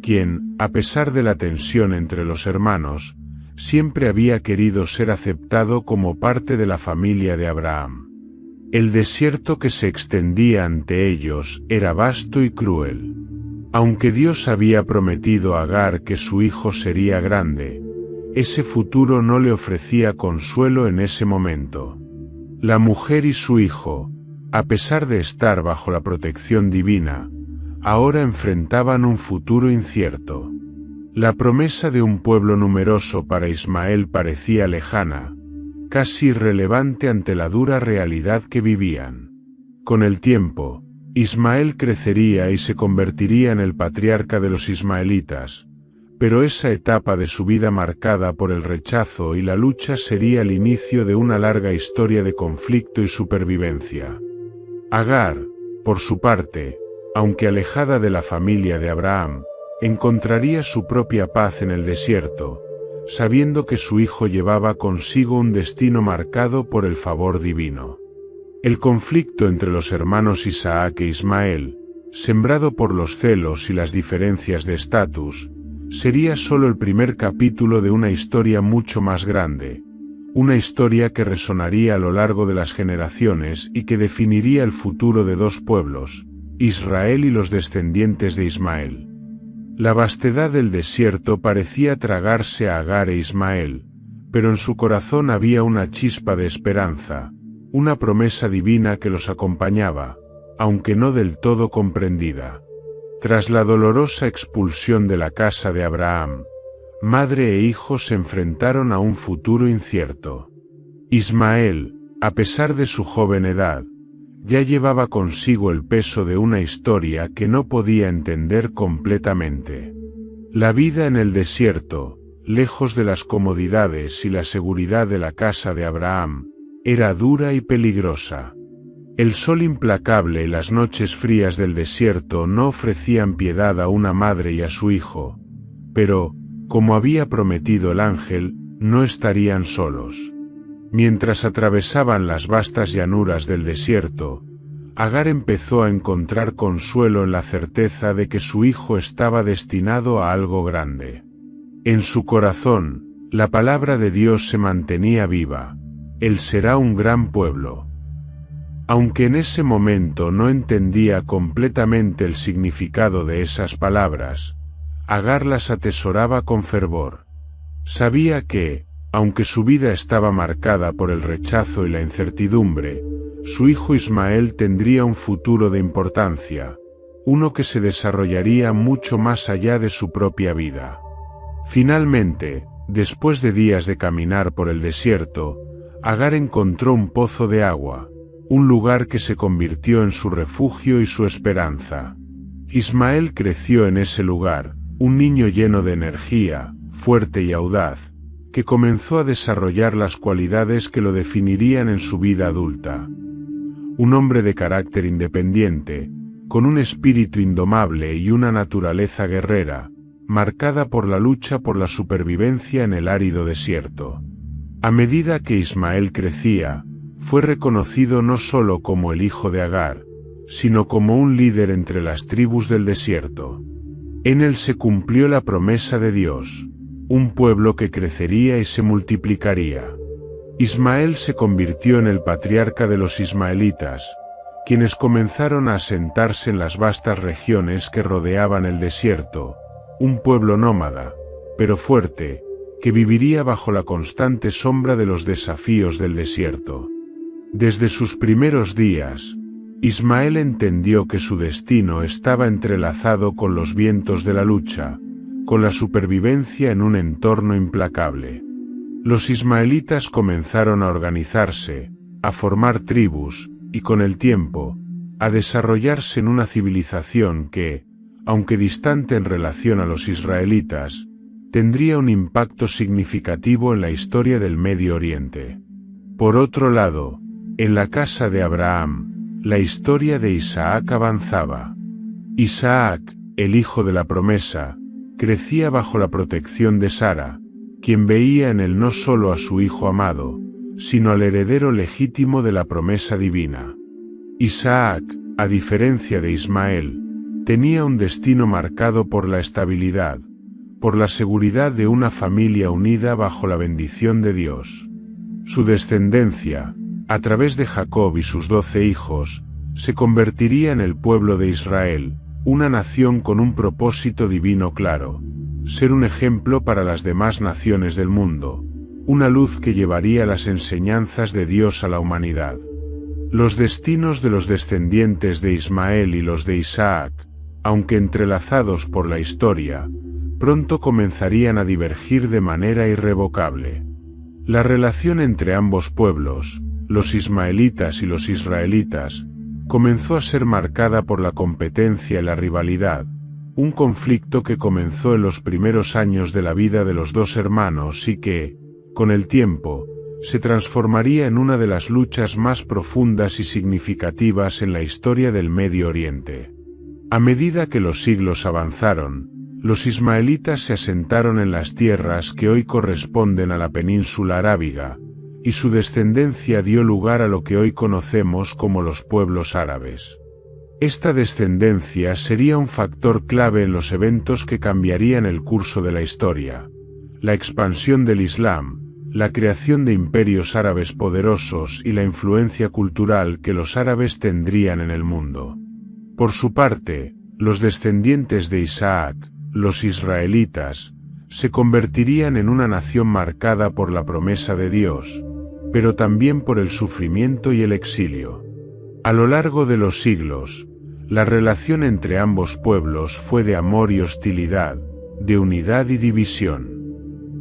quien, a pesar de la tensión entre los hermanos, siempre había querido ser aceptado como parte de la familia de Abraham. El desierto que se extendía ante ellos era vasto y cruel. Aunque Dios había prometido a Agar que su hijo sería grande, ese futuro no le ofrecía consuelo en ese momento. La mujer y su hijo, a pesar de estar bajo la protección divina, ahora enfrentaban un futuro incierto. La promesa de un pueblo numeroso para Ismael parecía lejana, casi irrelevante ante la dura realidad que vivían. Con el tiempo, Ismael crecería y se convertiría en el patriarca de los ismaelitas, pero esa etapa de su vida marcada por el rechazo y la lucha sería el inicio de una larga historia de conflicto y supervivencia. Agar, por su parte, aunque alejada de la familia de Abraham, encontraría su propia paz en el desierto, sabiendo que su hijo llevaba consigo un destino marcado por el favor divino. El conflicto entre los hermanos Isaac e Ismael, sembrado por los celos y las diferencias de estatus, sería solo el primer capítulo de una historia mucho más grande, una historia que resonaría a lo largo de las generaciones y que definiría el futuro de dos pueblos, Israel y los descendientes de Ismael. La vastedad del desierto parecía tragarse a Agar e Ismael, pero en su corazón había una chispa de esperanza, una promesa divina que los acompañaba, aunque no del todo comprendida. Tras la dolorosa expulsión de la casa de Abraham, madre e hijo se enfrentaron a un futuro incierto. Ismael, a pesar de su joven edad, ya llevaba consigo el peso de una historia que no podía entender completamente. La vida en el desierto, lejos de las comodidades y la seguridad de la casa de Abraham, era dura y peligrosa. El sol implacable y las noches frías del desierto no ofrecían piedad a una madre y a su hijo, pero, como había prometido el ángel, no estarían solos. Mientras atravesaban las vastas llanuras del desierto, Agar empezó a encontrar consuelo en la certeza de que su hijo estaba destinado a algo grande. En su corazón, la palabra de Dios se mantenía viva: él será un gran pueblo. Aunque en ese momento no entendía completamente el significado de esas palabras, Agar las atesoraba con fervor. Sabía que, aunque su vida estaba marcada por el rechazo y la incertidumbre, su hijo Ismael tendría un futuro de importancia, uno que se desarrollaría mucho más allá de su propia vida. Finalmente, después de días de caminar por el desierto, Agar encontró un pozo de agua, un lugar que se convirtió en su refugio y su esperanza. Ismael creció en ese lugar, un niño lleno de energía, fuerte y audaz, que comenzó a desarrollar las cualidades que lo definirían en su vida adulta. Un hombre de carácter independiente, con un espíritu indomable y una naturaleza guerrera, marcada por la lucha por la supervivencia en el árido desierto. A medida que Ismael crecía, fue reconocido no solo como el hijo de Agar, sino como un líder entre las tribus del desierto. En él se cumplió la promesa de Dios, un pueblo que crecería y se multiplicaría. Ismael se convirtió en el patriarca de los ismaelitas, quienes comenzaron a asentarse en las vastas regiones que rodeaban el desierto, un pueblo nómada, pero fuerte, que viviría bajo la constante sombra de los desafíos del desierto. Desde sus primeros días, Ismael entendió que su destino estaba entrelazado con los vientos de la lucha, con la supervivencia en un entorno implacable. Los ismaelitas comenzaron a organizarse, a formar tribus, y con el tiempo, a desarrollarse en una civilización que, aunque distante en relación a los israelitas, tendría un impacto significativo en la historia del Medio Oriente. Por otro lado, en la casa de Abraham, la historia de Isaac avanzaba. Isaac, el hijo de la promesa, crecía bajo la protección de Sara, quien veía en él no solo a su hijo amado, sino al heredero legítimo de la promesa divina. Isaac, a diferencia de Ismael, tenía un destino marcado por la estabilidad, por la seguridad de una familia unida bajo la bendición de Dios. Su descendencia, a través de Jacob y sus 12 hijos, se convertiría en el pueblo de Israel, una nación con un propósito divino claro: ser un ejemplo para las demás naciones del mundo, una luz que llevaría las enseñanzas de Dios a la humanidad. Los destinos de los descendientes de Ismael y los de Isaac, aunque entrelazados por la historia, pronto comenzarían a divergir de manera irrevocable. La relación entre ambos pueblos, los ismaelitas y los israelitas, comenzó a ser marcada por la competencia y la rivalidad, un conflicto que comenzó en los primeros años de la vida de los dos hermanos y que, con el tiempo, se transformaría en una de las luchas más profundas y significativas en la historia del Medio Oriente. A medida que los siglos avanzaron, los ismaelitas se asentaron en las tierras que hoy corresponden a la península arábiga, y su descendencia dio lugar a lo que hoy conocemos como los pueblos árabes. Esta descendencia sería un factor clave en los eventos que cambiarían el curso de la historia: la expansión del Islam, la creación de imperios árabes poderosos y la influencia cultural que los árabes tendrían en el mundo. Por su parte, los descendientes de Isaac, los israelitas, se convertirían en una nación marcada por la promesa de Dios, pero también por el sufrimiento y el exilio. A lo largo de los siglos, la relación entre ambos pueblos fue de amor y hostilidad, de unidad y división.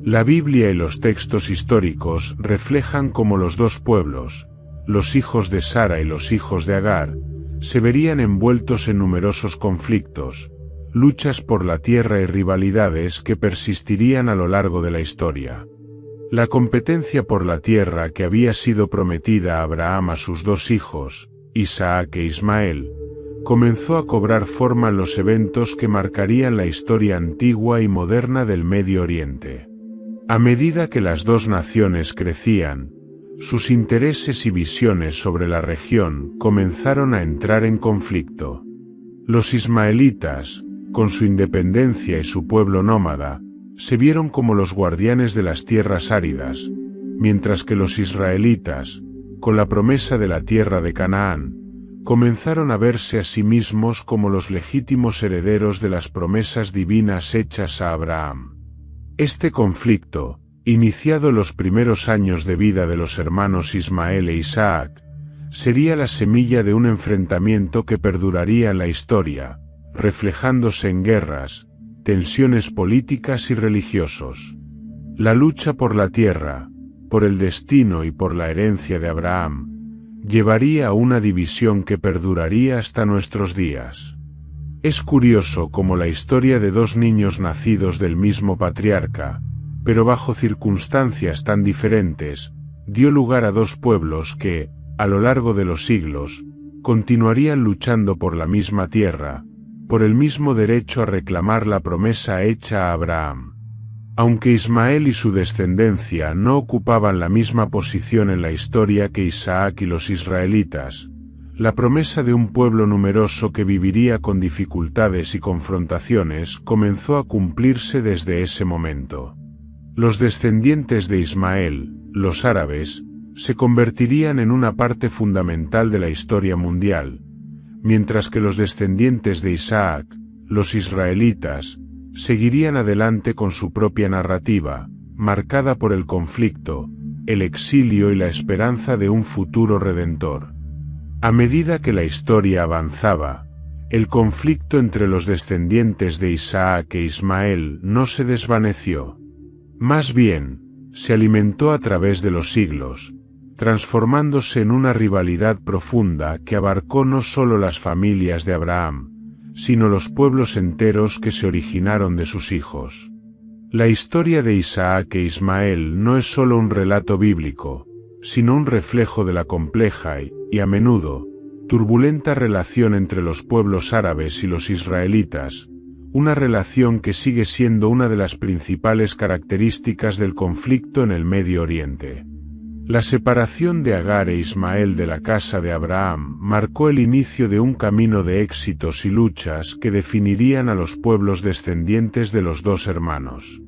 La Biblia y los textos históricos reflejan cómo los dos pueblos, los hijos de Sara y los hijos de Agar, se verían envueltos en numerosos conflictos, luchas por la tierra y rivalidades que persistirían a lo largo de la historia. La competencia por la tierra que había sido prometida a Abraham a sus dos hijos, Isaac e Ismael, comenzó a cobrar forma en los eventos que marcarían la historia antigua y moderna del Medio Oriente. A medida que las dos naciones crecían, sus intereses y visiones sobre la región comenzaron a entrar en conflicto. Los ismaelitas, con su independencia y su pueblo nómada, se vieron como los guardianes de las tierras áridas, mientras que los israelitas, con la promesa de la tierra de Canaán, comenzaron a verse a sí mismos como los legítimos herederos de las promesas divinas hechas a Abraham. Este conflicto, iniciado los primeros años de vida de los hermanos Ismael e Isaac, sería la semilla de un enfrentamiento que perduraría en la historia, reflejándose en guerras, tensiones políticas y religiosos. La lucha por la tierra, por el destino y por la herencia de Abraham, llevaría a una división que perduraría hasta nuestros días. Es curioso cómo la historia de dos niños nacidos del mismo patriarca, pero bajo circunstancias tan diferentes, dio lugar a dos pueblos que, a lo largo de los siglos, continuarían luchando por la misma tierra, por el mismo derecho a reclamar la promesa hecha a Abraham. Aunque Ismael y su descendencia no ocupaban la misma posición en la historia que Isaac y los israelitas, la promesa de un pueblo numeroso que viviría con dificultades y confrontaciones comenzó a cumplirse desde ese momento. Los descendientes de Ismael, los árabes, se convertirían en una parte fundamental de la historia mundial, mientras que los descendientes de Isaac, los israelitas, seguirían adelante con su propia narrativa, marcada por el conflicto, el exilio y la esperanza de un futuro redentor. A medida que la historia avanzaba, el conflicto entre los descendientes de Isaac e Ismael no se desvaneció. Más bien, se alimentó a través de los siglos, transformándose en una rivalidad profunda que abarcó no solo las familias de Abraham, sino los pueblos enteros que se originaron de sus hijos. La historia de Isaac e Ismael no es solo un relato bíblico, sino un reflejo de la compleja y, a menudo, turbulenta relación entre los pueblos árabes y los israelitas, una relación que sigue siendo una de las principales características del conflicto en el Medio Oriente. La separación de Agar e Ismael de la casa de Abraham marcó el inicio de un camino de éxitos y luchas que definirían a los pueblos descendientes de los dos hermanos.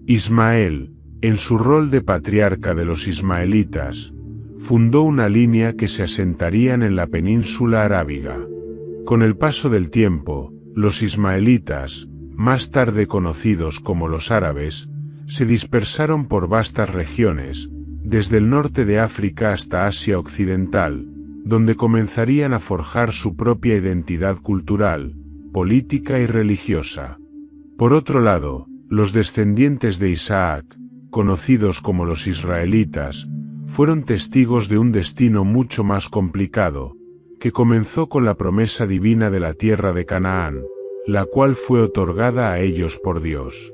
Ismael, en su rol de patriarca de los ismaelitas, fundó una línea que se asentarían en la península arábiga. Con el paso del tiempo, los ismaelitas, más tarde conocidos como los árabes, se dispersaron por vastas regiones, desde el norte de África hasta Asia Occidental, donde comenzarían a forjar su propia identidad cultural, política y religiosa. Por otro lado, los descendientes de Isaac, conocidos como los israelitas, fueron testigos de un destino mucho más complicado, que comenzó con la promesa divina de la tierra de Canaán, la cual fue otorgada a ellos por Dios.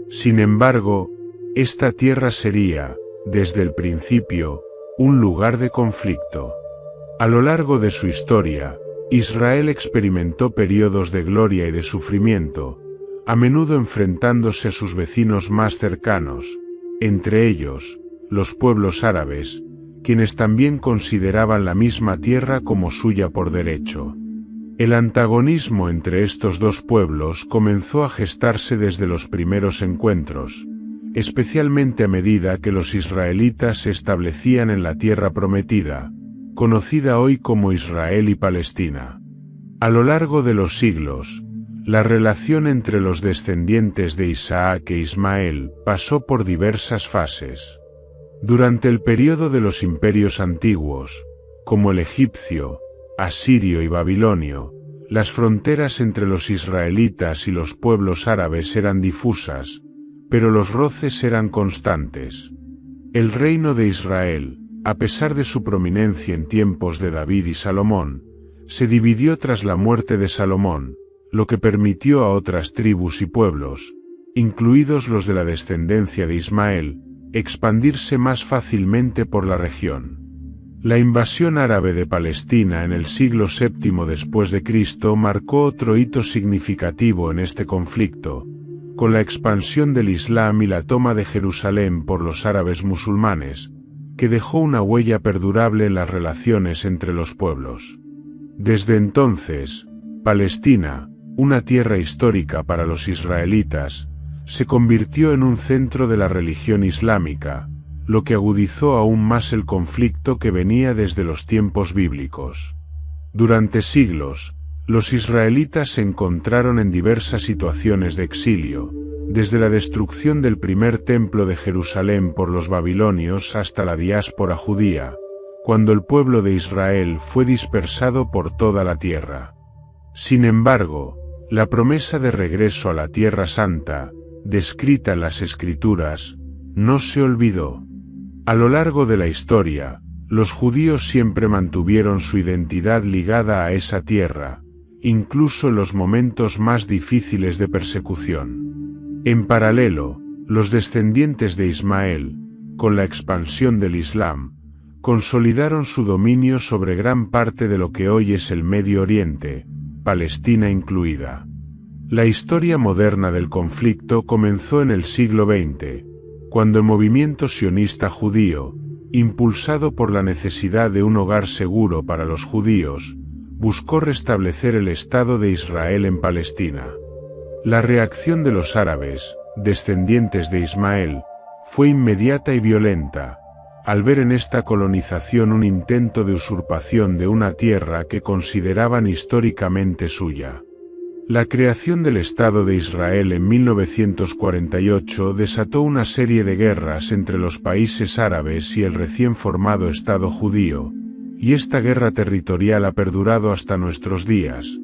Sin embargo, esta tierra sería, desde el principio, un lugar de conflicto. A lo largo de su historia, Israel experimentó periodos de gloria y de sufrimiento, a menudo enfrentándose a sus vecinos más cercanos, entre ellos, los pueblos árabes, quienes también consideraban la misma tierra como suya por derecho. El antagonismo entre estos dos pueblos comenzó a gestarse desde los primeros encuentros, especialmente a medida que los israelitas se establecían en la tierra prometida, conocida hoy como Israel y Palestina. A lo largo de los siglos, la relación entre los descendientes de Isaac e Ismael pasó por diversas fases. Durante el período de los imperios antiguos, como el egipcio, asirio y babilonio, las fronteras entre los israelitas y los pueblos árabes eran difusas, pero los roces eran constantes. El reino de Israel, a pesar de su prominencia en tiempos de David y Salomón, se dividió tras la muerte de Salomón, lo que permitió a otras tribus y pueblos, incluidos los de la descendencia de Ismael, expandirse más fácilmente por la región. La invasión árabe de Palestina en el siglo VII después de Cristo marcó otro hito significativo en este conflicto, con la expansión del Islam y la toma de Jerusalén por los árabes musulmanes, que dejó una huella perdurable en las relaciones entre los pueblos. Desde entonces, Palestina, una tierra histórica para los israelitas, se convirtió en un centro de la religión islámica, lo que agudizó aún más el conflicto que venía desde los tiempos bíblicos. Durante siglos, los israelitas se encontraron en diversas situaciones de exilio, desde la destrucción del primer templo de Jerusalén por los babilonios hasta la diáspora judía, cuando el pueblo de Israel fue dispersado por toda la tierra. Sin embargo, la promesa de regreso a la Tierra Santa, descrita en las Escrituras, no se olvidó. A lo largo de la historia, los judíos siempre mantuvieron su identidad ligada a esa tierra, incluso en los momentos más difíciles de persecución. En paralelo, los descendientes de Ismael, con la expansión del Islam, consolidaron su dominio sobre gran parte de lo que hoy es el Medio Oriente, Palestina incluida. La historia moderna del conflicto comenzó en el siglo XX, cuando el movimiento sionista judío, impulsado por la necesidad de un hogar seguro para los judíos, buscó restablecer el Estado de Israel en Palestina. La reacción de los árabes, descendientes de Ismael, fue inmediata y violenta, al ver en esta colonización un intento de usurpación de una tierra que consideraban históricamente suya. La creación del Estado de Israel en 1948 desató una serie de guerras entre los países árabes y el recién formado Estado judío, y esta guerra territorial ha perdurado hasta nuestros días,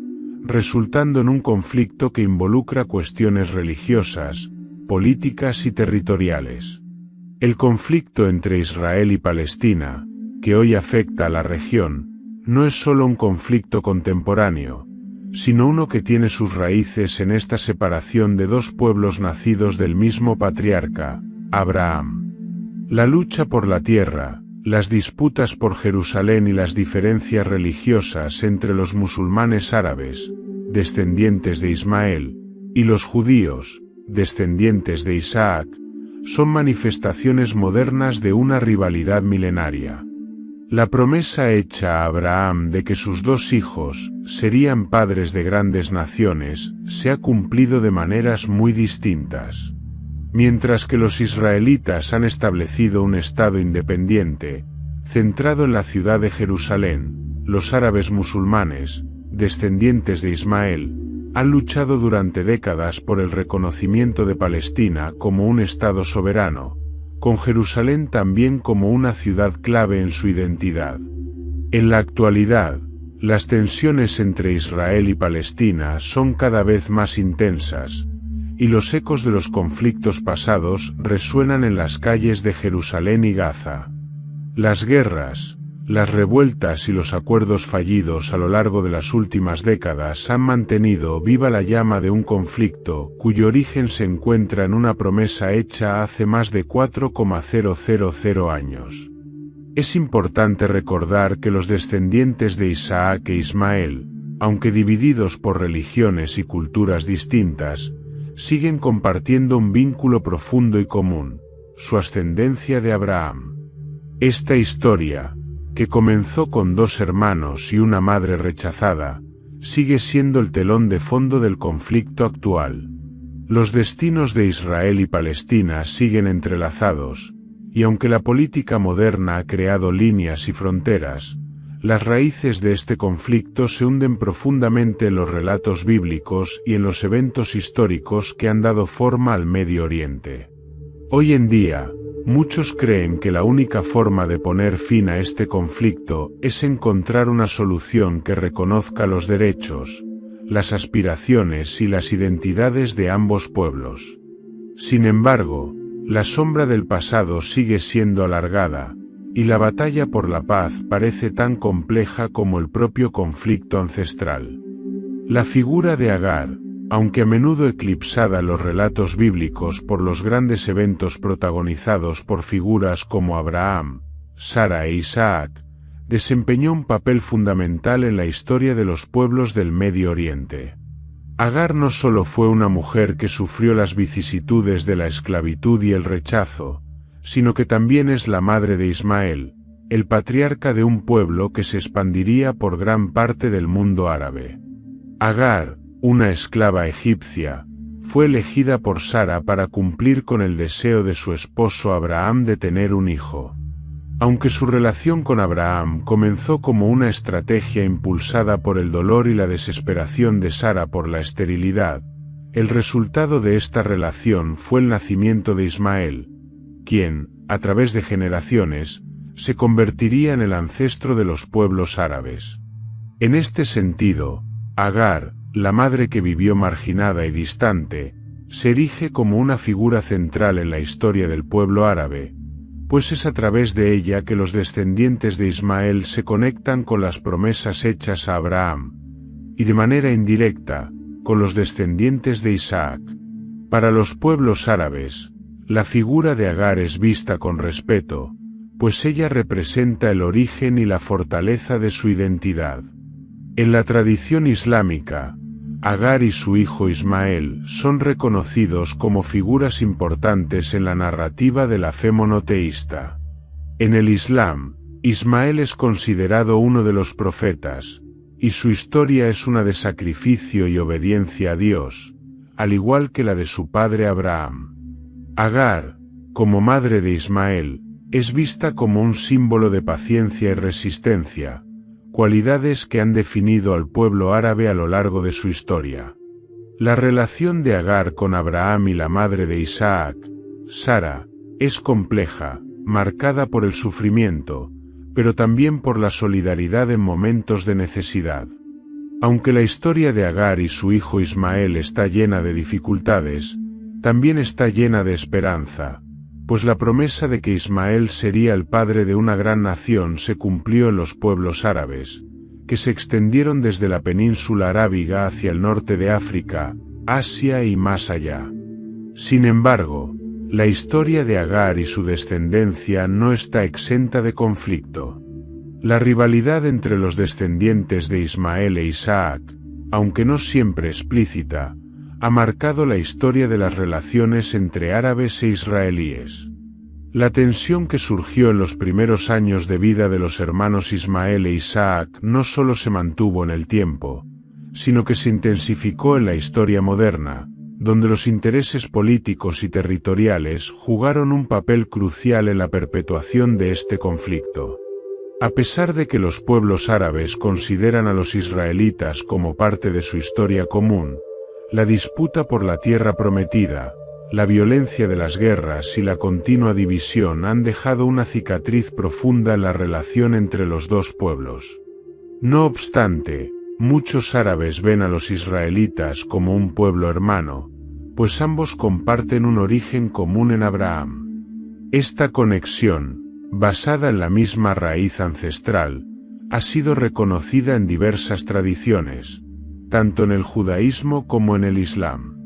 resultando en un conflicto que involucra cuestiones religiosas, políticas y territoriales. El conflicto entre Israel y Palestina, que hoy afecta a la región, no es solo un conflicto contemporáneo, sino uno que tiene sus raíces en esta separación de dos pueblos nacidos del mismo patriarca, Abraham. La lucha por la tierra, las disputas por Jerusalén y las diferencias religiosas entre los musulmanes árabes, descendientes de Ismael, y los judíos, descendientes de Isaac, son manifestaciones modernas de una rivalidad milenaria. La promesa hecha a Abraham de que sus dos hijos serían padres de grandes naciones se ha cumplido de maneras muy distintas. Mientras que los israelitas han establecido un Estado independiente, centrado en la ciudad de Jerusalén, los árabes musulmanes, descendientes de Ismael, han luchado durante décadas por el reconocimiento de Palestina como un Estado soberano, con Jerusalén también como una ciudad clave en su identidad. En la actualidad, las tensiones entre Israel y Palestina son cada vez más intensas, y los ecos de los conflictos pasados resuenan en las calles de Jerusalén y Gaza. Las guerras, las revueltas y los acuerdos fallidos a lo largo de las últimas décadas han mantenido viva la llama de un conflicto cuyo origen se encuentra en una promesa hecha hace más de 4,000 años. Es importante recordar que los descendientes de Isaac e Ismael, aunque divididos por religiones y culturas distintas, siguen compartiendo un vínculo profundo y común, su ascendencia de Abraham. Esta historia, que comenzó con dos hermanos y una madre rechazada, sigue siendo el telón de fondo del conflicto actual. Los destinos de Israel y Palestina siguen entrelazados, y aunque la política moderna ha creado líneas y fronteras, las raíces de este conflicto se hunden profundamente en los relatos bíblicos y en los eventos históricos que han dado forma al Medio Oriente. Hoy en día, muchos creen que la única forma de poner fin a este conflicto es encontrar una solución que reconozca los derechos, las aspiraciones y las identidades de ambos pueblos. Sin embargo, la sombra del pasado sigue siendo alargada, y la batalla por la paz parece tan compleja como el propio conflicto ancestral. La figura de Agar, aunque a menudo eclipsada en los relatos bíblicos por los grandes eventos protagonizados por figuras como Abraham, Sara e Isaac, desempeñó un papel fundamental en la historia de los pueblos del Medio Oriente. Agar no solo fue una mujer que sufrió las vicisitudes de la esclavitud y el rechazo, sino que también es la madre de Ismael, el patriarca de un pueblo que se expandiría por gran parte del mundo árabe. Agar, una esclava egipcia, fue elegida por Sara para cumplir con el deseo de su esposo Abraham de tener un hijo. Aunque su relación con Abraham comenzó como una estrategia impulsada por el dolor y la desesperación de Sara por la esterilidad, el resultado de esta relación fue el nacimiento de Ismael, quien, a través de generaciones, se convertiría en el ancestro de los pueblos árabes. En este sentido, Agar, la madre que vivió marginada y distante, se erige como una figura central en la historia del pueblo árabe, pues es a través de ella que los descendientes de Ismael se conectan con las promesas hechas a Abraham, y de manera indirecta, con los descendientes de Isaac. Para los pueblos árabes, la figura de Agar es vista con respeto, pues ella representa el origen y la fortaleza de su identidad. En la tradición islámica, Agar y su hijo Ismael son reconocidos como figuras importantes en la narrativa de la fe monoteísta. En el Islam, Ismael es considerado uno de los profetas, y su historia es una de sacrificio y obediencia a Dios, al igual que la de su padre Abraham. Agar, como madre de Ismael, es vista como un símbolo de paciencia y resistencia, cualidades que han definido al pueblo árabe a lo largo de su historia. La relación de Agar con Abraham y la madre de Isaac, Sara, es compleja, marcada por el sufrimiento, pero también por la solidaridad en momentos de necesidad. Aunque la historia de Agar y su hijo Ismael está llena de dificultades, también está llena de esperanza, pues la promesa de que Ismael sería el padre de una gran nación se cumplió en los pueblos árabes, que se extendieron desde la península arábiga hacia el norte de África, Asia y más allá. Sin embargo, la historia de Agar y su descendencia no está exenta de conflicto. La rivalidad entre los descendientes de Ismael e Isaac, aunque no siempre explícita, ha marcado la historia de las relaciones entre árabes e israelíes. La tensión que surgió en los primeros años de vida de los hermanos Ismael e Isaac no solo se mantuvo en el tiempo, sino que se intensificó en la historia moderna, donde los intereses políticos y territoriales jugaron un papel crucial en la perpetuación de este conflicto. A pesar de que los pueblos árabes consideran a los israelitas como parte de su historia común, la disputa por la tierra prometida, la violencia de las guerras y la continua división han dejado una cicatriz profunda en la relación entre los dos pueblos. No obstante, muchos árabes ven a los israelitas como un pueblo hermano, pues ambos comparten un origen común en Abraham. Esta conexión, basada en la misma raíz ancestral, ha sido reconocida en diversas tradiciones, tanto en el judaísmo como en el islam.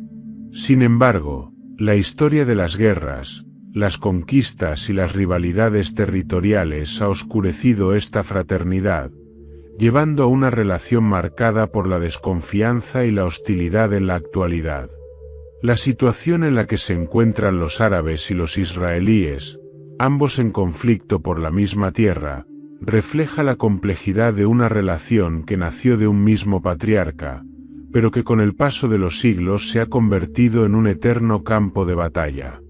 Sin embargo, la historia de las guerras, las conquistas y las rivalidades territoriales ha oscurecido esta fraternidad, llevando a una relación marcada por la desconfianza y la hostilidad en la actualidad. La situación en la que se encuentran los árabes y los israelíes, ambos en conflicto por la misma tierra, refleja la complejidad de una relación que nació de un mismo patriarca, pero que con el paso de los siglos se ha convertido en un eterno campo de batalla.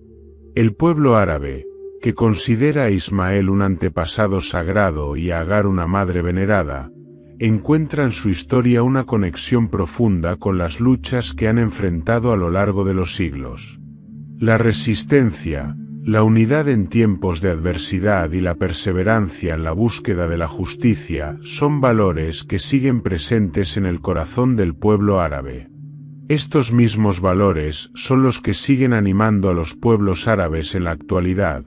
El pueblo árabe, que considera a Ismael un antepasado sagrado y a Agar una madre venerada, encuentra en su historia una conexión profunda con las luchas que han enfrentado a lo largo de los siglos. La resistencia, la unidad en tiempos de adversidad y la perseverancia en la búsqueda de la justicia son valores que siguen presentes en el corazón del pueblo árabe. Estos mismos valores son los que siguen animando a los pueblos árabes en la actualidad,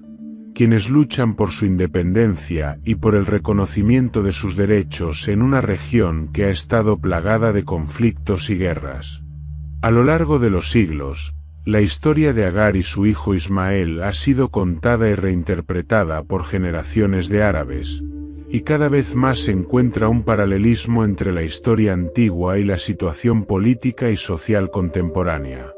quienes luchan por su independencia y por el reconocimiento de sus derechos en una región que ha estado plagada de conflictos y guerras. A lo largo de los siglos, la historia de Agar y su hijo Ismael ha sido contada y reinterpretada por generaciones de árabes, y cada vez más se encuentra un paralelismo entre la historia antigua y la situación política y social contemporánea.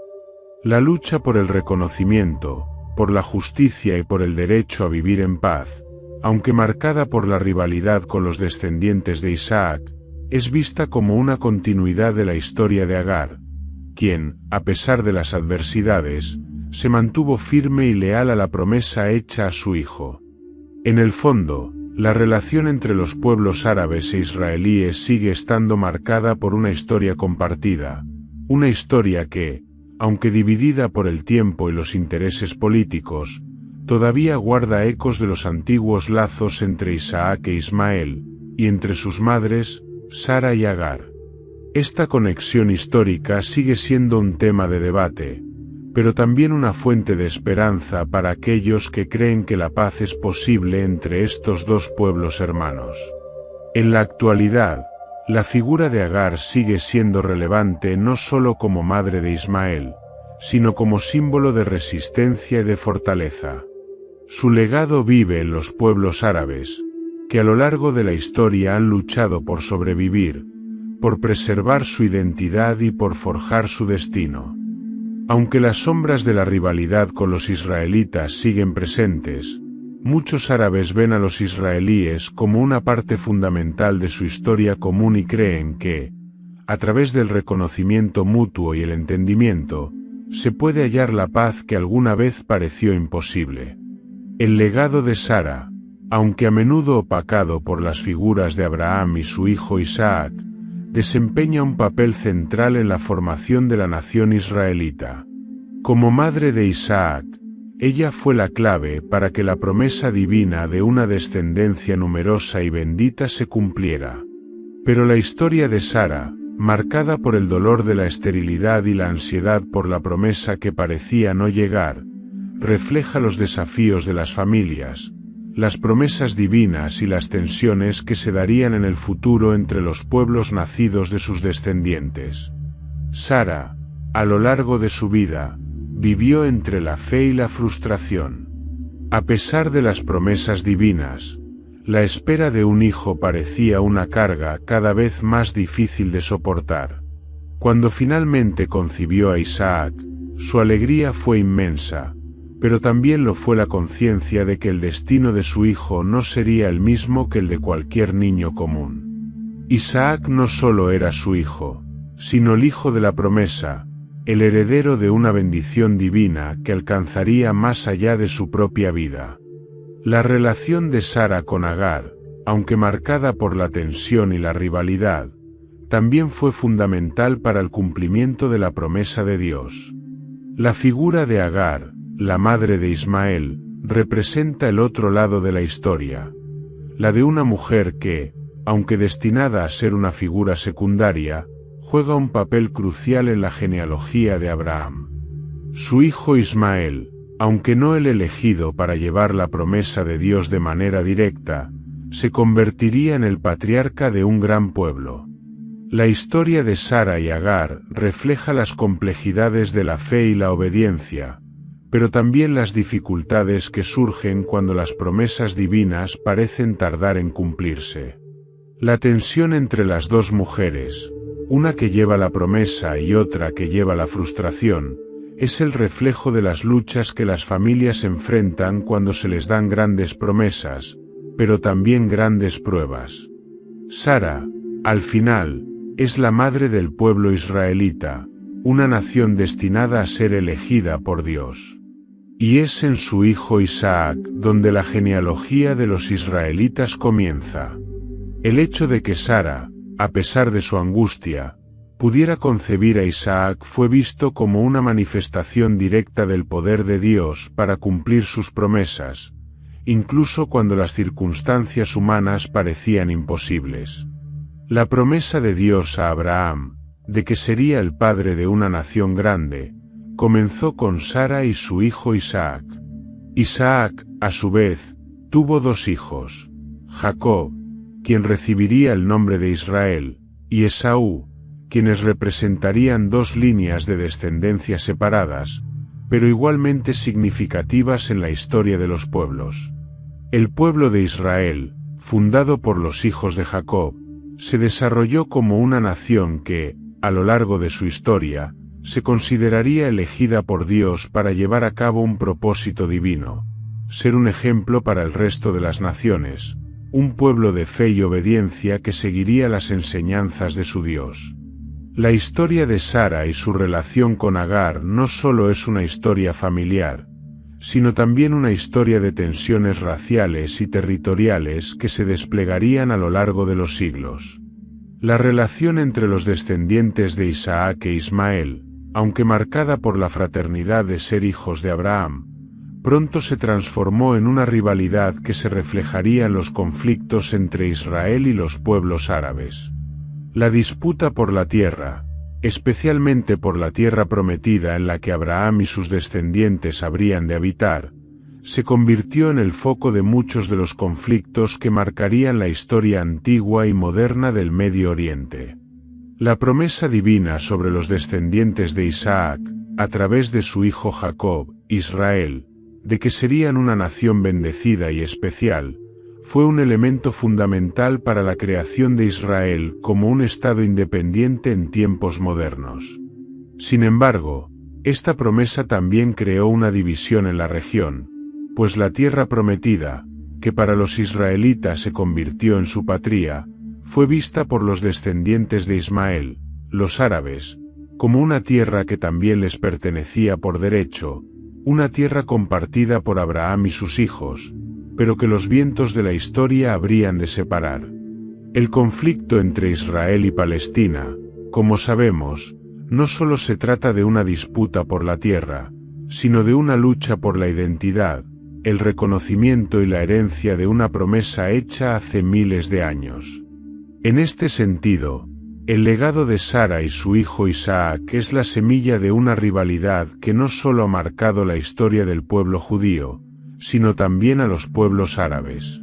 La lucha por el reconocimiento, por la justicia y por el derecho a vivir en paz, aunque marcada por la rivalidad con los descendientes de Isaac, es vista como una continuidad de la historia de Agar, quien, a pesar de las adversidades, se mantuvo firme y leal a la promesa hecha a su hijo. En el fondo, la relación entre los pueblos árabes e israelíes sigue estando marcada por una historia compartida, una historia que, aunque dividida por el tiempo y los intereses políticos, todavía guarda ecos de los antiguos lazos entre Isaac e Ismael, y entre sus madres, Sara y Agar. Esta conexión histórica sigue siendo un tema de debate, pero también una fuente de esperanza para aquellos que creen que la paz es posible entre estos dos pueblos hermanos. En la actualidad, la figura de Agar sigue siendo relevante no solo como madre de Ismael, sino como símbolo de resistencia y de fortaleza. Su legado vive en los pueblos árabes, que a lo largo de la historia han luchado por sobrevivir, por preservar su identidad y por forjar su destino. Aunque las sombras de la rivalidad con los israelitas siguen presentes, muchos árabes ven a los israelíes como una parte fundamental de su historia común y creen que, a través del reconocimiento mutuo y el entendimiento, se puede hallar la paz que alguna vez pareció imposible. El legado de Sara, aunque a menudo opacado por las figuras de Abraham y su hijo Isaac, desempeña un papel central en la formación de la nación israelita. Como madre de Isaac, ella fue la clave para que la promesa divina de una descendencia numerosa y bendita se cumpliera. Pero la historia de Sara, marcada por el dolor de la esterilidad y la ansiedad por la promesa que parecía no llegar, refleja los desafíos de las familias, las promesas divinas y las tensiones que se darían en el futuro entre los pueblos nacidos de sus descendientes. Sara, a lo largo de su vida, vivió entre la fe y la frustración. A pesar de las promesas divinas, la espera de un hijo parecía una carga cada vez más difícil de soportar. Cuando finalmente concibió a Isaac, su alegría fue inmensa, pero también lo fue la conciencia de que el destino de su hijo no sería el mismo que el de cualquier niño común. Isaac no solo era su hijo, sino el hijo de la promesa, el heredero de una bendición divina que alcanzaría más allá de su propia vida. La relación de Sara con Agar, aunque marcada por la tensión y la rivalidad, también fue fundamental para el cumplimiento de la promesa de Dios. La figura de Agar, la madre de Ismael, representa el otro lado de la historia, la de una mujer que, aunque destinada a ser una figura secundaria, juega un papel crucial en la genealogía de Abraham. Su hijo Ismael, aunque no el elegido para llevar la promesa de Dios de manera directa, se convertiría en el patriarca de un gran pueblo. La historia de Sara y Agar refleja las complejidades de la fe y la obediencia, pero también las dificultades que surgen cuando las promesas divinas parecen tardar en cumplirse. La tensión entre las dos mujeres, una que lleva la promesa y otra que lleva la frustración, es el reflejo de las luchas que las familias enfrentan cuando se les dan grandes promesas, pero también grandes pruebas. Sara, al final, es la madre del pueblo israelita, una nación destinada a ser elegida por Dios. Y es en su hijo Isaac donde la genealogía de los israelitas comienza. El hecho de que Sara, a pesar de su angustia, pudiera concebir a Isaac fue visto como una manifestación directa del poder de Dios para cumplir sus promesas, incluso cuando las circunstancias humanas parecían imposibles. La promesa de Dios a Abraham, de que sería el padre de una nación grande, comenzó con Sara y su hijo Isaac. Isaac, a su vez, tuvo dos hijos, Jacob, quien recibiría el nombre de Israel, y Esaú, quienes representarían dos líneas de descendencia separadas, pero igualmente significativas en la historia de los pueblos. El pueblo de Israel, fundado por los hijos de Jacob, se desarrolló como una nación que, a lo largo de su historia, se consideraría elegida por Dios para llevar a cabo un propósito divino, ser un ejemplo para el resto de las naciones, un pueblo de fe y obediencia que seguiría las enseñanzas de su Dios. La historia de Sara y su relación con Agar no solo es una historia familiar, sino también una historia de tensiones raciales y territoriales que se desplegarían a lo largo de los siglos. La relación entre los descendientes de Isaac e Ismael, aunque marcada por la fraternidad de ser hijos de Abraham, pronto se transformó en una rivalidad que se reflejaría en los conflictos entre Israel y los pueblos árabes. La disputa por la tierra, especialmente por la tierra prometida en la que Abraham y sus descendientes habrían de habitar, se convirtió en el foco de muchos de los conflictos que marcarían la historia antigua y moderna del Medio Oriente. La promesa divina sobre los descendientes de Isaac, a través de su hijo Jacob, Israel, de que serían una nación bendecida y especial, fue un elemento fundamental para la creación de Israel como un Estado independiente en tiempos modernos. Sin embargo, esta promesa también creó una división en la región, pues la tierra prometida, que para los israelitas se convirtió en su patria, fue vista por los descendientes de Ismael, los árabes, como una tierra que también les pertenecía por derecho, una tierra compartida por Abraham y sus hijos, pero que los vientos de la historia habrían de separar. El conflicto entre Israel y Palestina, como sabemos, no solo se trata de una disputa por la tierra, sino de una lucha por la identidad, el reconocimiento y la herencia de una promesa hecha hace miles de años. En este sentido, el legado de Sara y su hijo Isaac es la semilla de una rivalidad que no solo ha marcado la historia del pueblo judío, sino también a los pueblos árabes.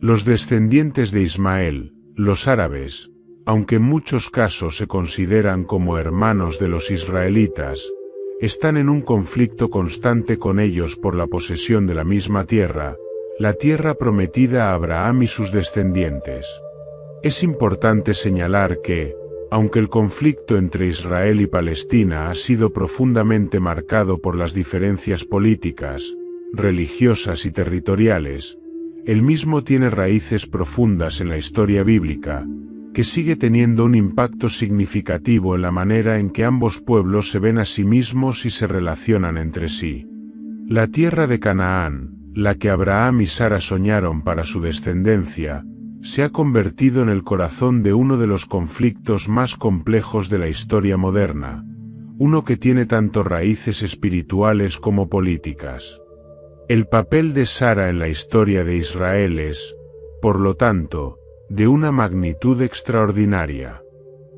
Los descendientes de Ismael, los árabes, aunque en muchos casos se consideran como hermanos de los israelitas, están en un conflicto constante con ellos por la posesión de la misma tierra, la tierra prometida a Abraham y sus descendientes. Es importante señalar que, aunque el conflicto entre Israel y Palestina ha sido profundamente marcado por las diferencias políticas, religiosas y territoriales, el mismo tiene raíces profundas en la historia bíblica, que sigue teniendo un impacto significativo en la manera en que ambos pueblos se ven a sí mismos y se relacionan entre sí. La tierra de Canaán, la que Abraham y Sara soñaron para su descendencia, se ha convertido en el corazón de uno de los conflictos más complejos de la historia moderna, uno que tiene tanto raíces espirituales como políticas. El papel de Sara en la historia de Israel es, por lo tanto, de una magnitud extraordinaria.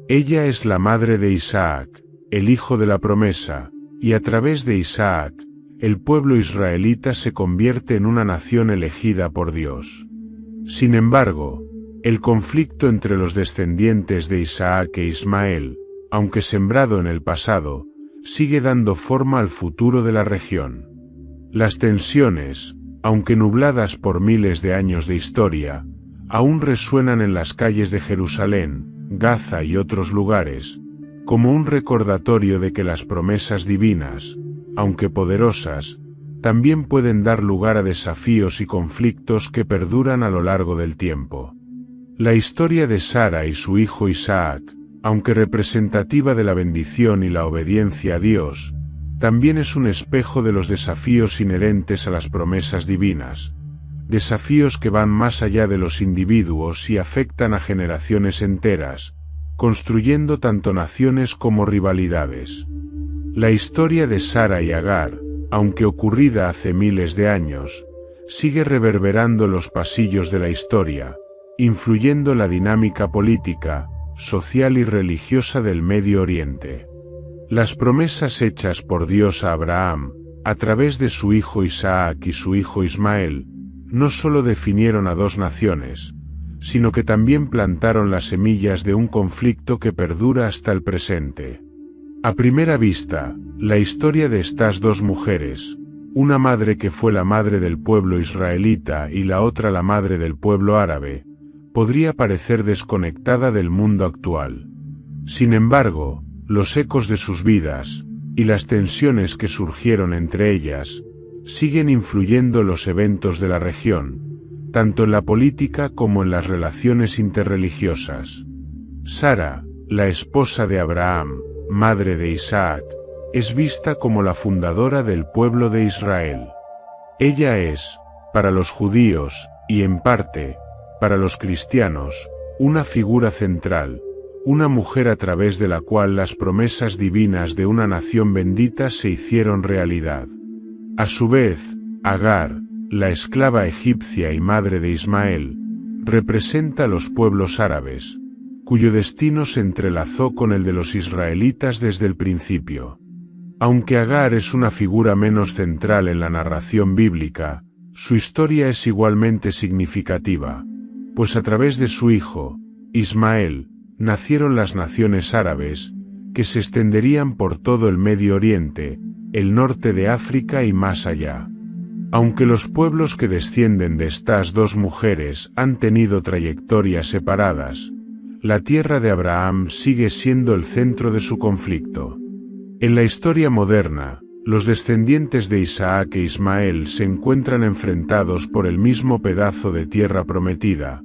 Ella es la madre de Isaac, el hijo de la promesa, y a través de Isaac, el pueblo israelita se convierte en una nación elegida por Dios. Sin embargo, el conflicto entre los descendientes de Isaac e Ismael, aunque sembrado en el pasado, sigue dando forma al futuro de la región. Las tensiones, aunque nubladas por miles de años de historia, aún resuenan en las calles de Jerusalén, Gaza y otros lugares, como un recordatorio de que las promesas divinas, aunque poderosas, también pueden dar lugar a desafíos y conflictos que perduran a lo largo del tiempo. La historia de Sara y su hijo Isaac, aunque representativa de la bendición y la obediencia a Dios, también es un espejo de los desafíos inherentes a las promesas divinas, desafíos que van más allá de los individuos y afectan a generaciones enteras, construyendo tanto naciones como rivalidades. La historia de Sara y Agar, aunque ocurrida hace miles de años, sigue reverberando en los pasillos de la historia, influyendo en la dinámica política, social y religiosa del Medio Oriente. Las promesas hechas por Dios a Abraham, a través de su hijo Isaac y su hijo Ismael, no solo definieron a dos naciones, sino que también plantaron las semillas de un conflicto que perdura hasta el presente. A primera vista, la historia de estas dos mujeres, una madre que fue la madre del pueblo israelita y la otra la madre del pueblo árabe, podría parecer desconectada del mundo actual. Sin embargo, los ecos de sus vidas, y las tensiones que surgieron entre ellas, siguen influyendo en los eventos de la región, tanto en la política como en las relaciones interreligiosas. Sara, la esposa de Abraham, madre de Isaac, es vista como la fundadora del pueblo de Israel. Ella es, para los judíos, y en parte, para los cristianos, una figura central, una mujer a través de la cual las promesas divinas de una nación bendita se hicieron realidad. A su vez, Agar, la esclava egipcia y madre de Ismael, representa a los pueblos árabes, cuyo destino se entrelazó con el de los israelitas desde el principio. Aunque Agar es una figura menos central en la narración bíblica, su historia es igualmente significativa, pues a través de su hijo, Ismael, nacieron las naciones árabes, que se extenderían por todo el Medio Oriente, el norte de África y más allá. Aunque los pueblos que descienden de estas dos mujeres han tenido trayectorias separadas, la tierra de Abraham sigue siendo el centro de su conflicto. En la historia moderna, los descendientes de Isaac e Ismael se encuentran enfrentados por el mismo pedazo de tierra prometida,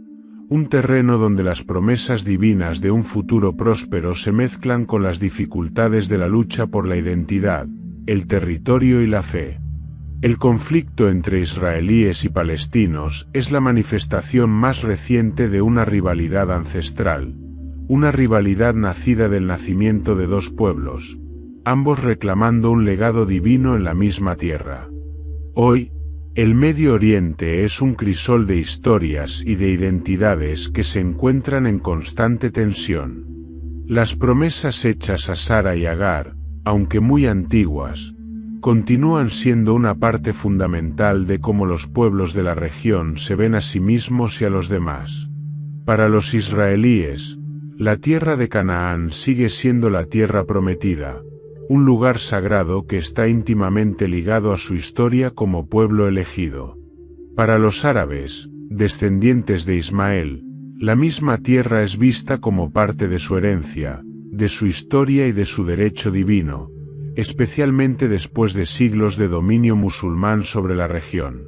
un terreno donde las promesas divinas de un futuro próspero se mezclan con las dificultades de la lucha por la identidad, el territorio y la fe. El conflicto entre israelíes y palestinos es la manifestación más reciente de una rivalidad ancestral, una rivalidad nacida del nacimiento de dos pueblos, ambos reclamando un legado divino en la misma tierra. Hoy, el Medio Oriente es un crisol de historias y de identidades que se encuentran en constante tensión. Las promesas hechas a Sara y Agar, aunque muy antiguas, continúan siendo una parte fundamental de cómo los pueblos de la región se ven a sí mismos y a los demás. Para los israelíes, la tierra de Canaán sigue siendo la tierra prometida, un lugar sagrado que está íntimamente ligado a su historia como pueblo elegido. Para los árabes, descendientes de Ismael, la misma tierra es vista como parte de su herencia, de su historia y de su derecho divino, especialmente después de siglos de dominio musulmán sobre la región.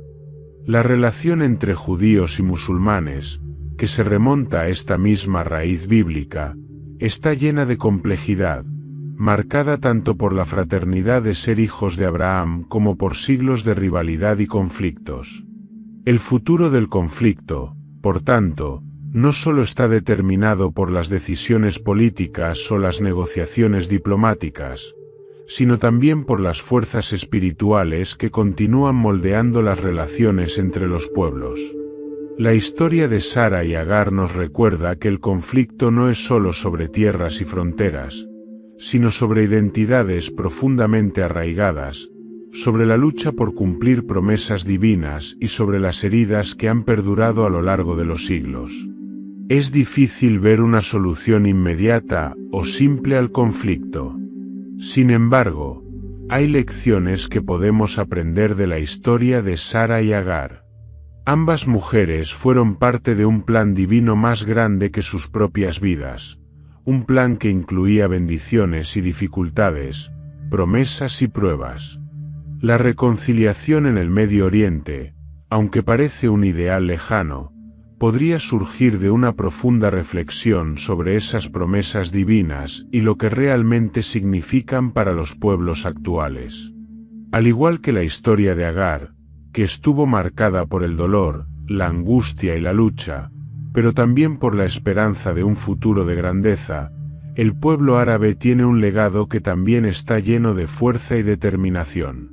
La relación entre judíos y musulmanes, que se remonta a esta misma raíz bíblica, está llena de complejidad, marcada tanto por la fraternidad de ser hijos de Abraham como por siglos de rivalidad y conflictos. El futuro del conflicto, por tanto, no solo está determinado por las decisiones políticas o las negociaciones diplomáticas, sino también por las fuerzas espirituales que continúan moldeando las relaciones entre los pueblos. La historia de Sara y Agar nos recuerda que el conflicto no es solo sobre tierras y fronteras, sino sobre identidades profundamente arraigadas, sobre la lucha por cumplir promesas divinas y sobre las heridas que han perdurado a lo largo de los siglos. Es difícil ver una solución inmediata o simple al conflicto. Sin embargo, hay lecciones que podemos aprender de la historia de Sara y Agar. Ambas mujeres fueron parte de un plan divino más grande que sus propias vidas, un plan que incluía bendiciones y dificultades, promesas y pruebas. La reconciliación en el Medio Oriente, aunque parece un ideal lejano, podría surgir de una profunda reflexión sobre esas promesas divinas y lo que realmente significan para los pueblos actuales. Al igual que la historia de Agar, que estuvo marcada por el dolor, la angustia y la lucha, pero también por la esperanza de un futuro de grandeza, el pueblo árabe tiene un legado que también está lleno de fuerza y determinación.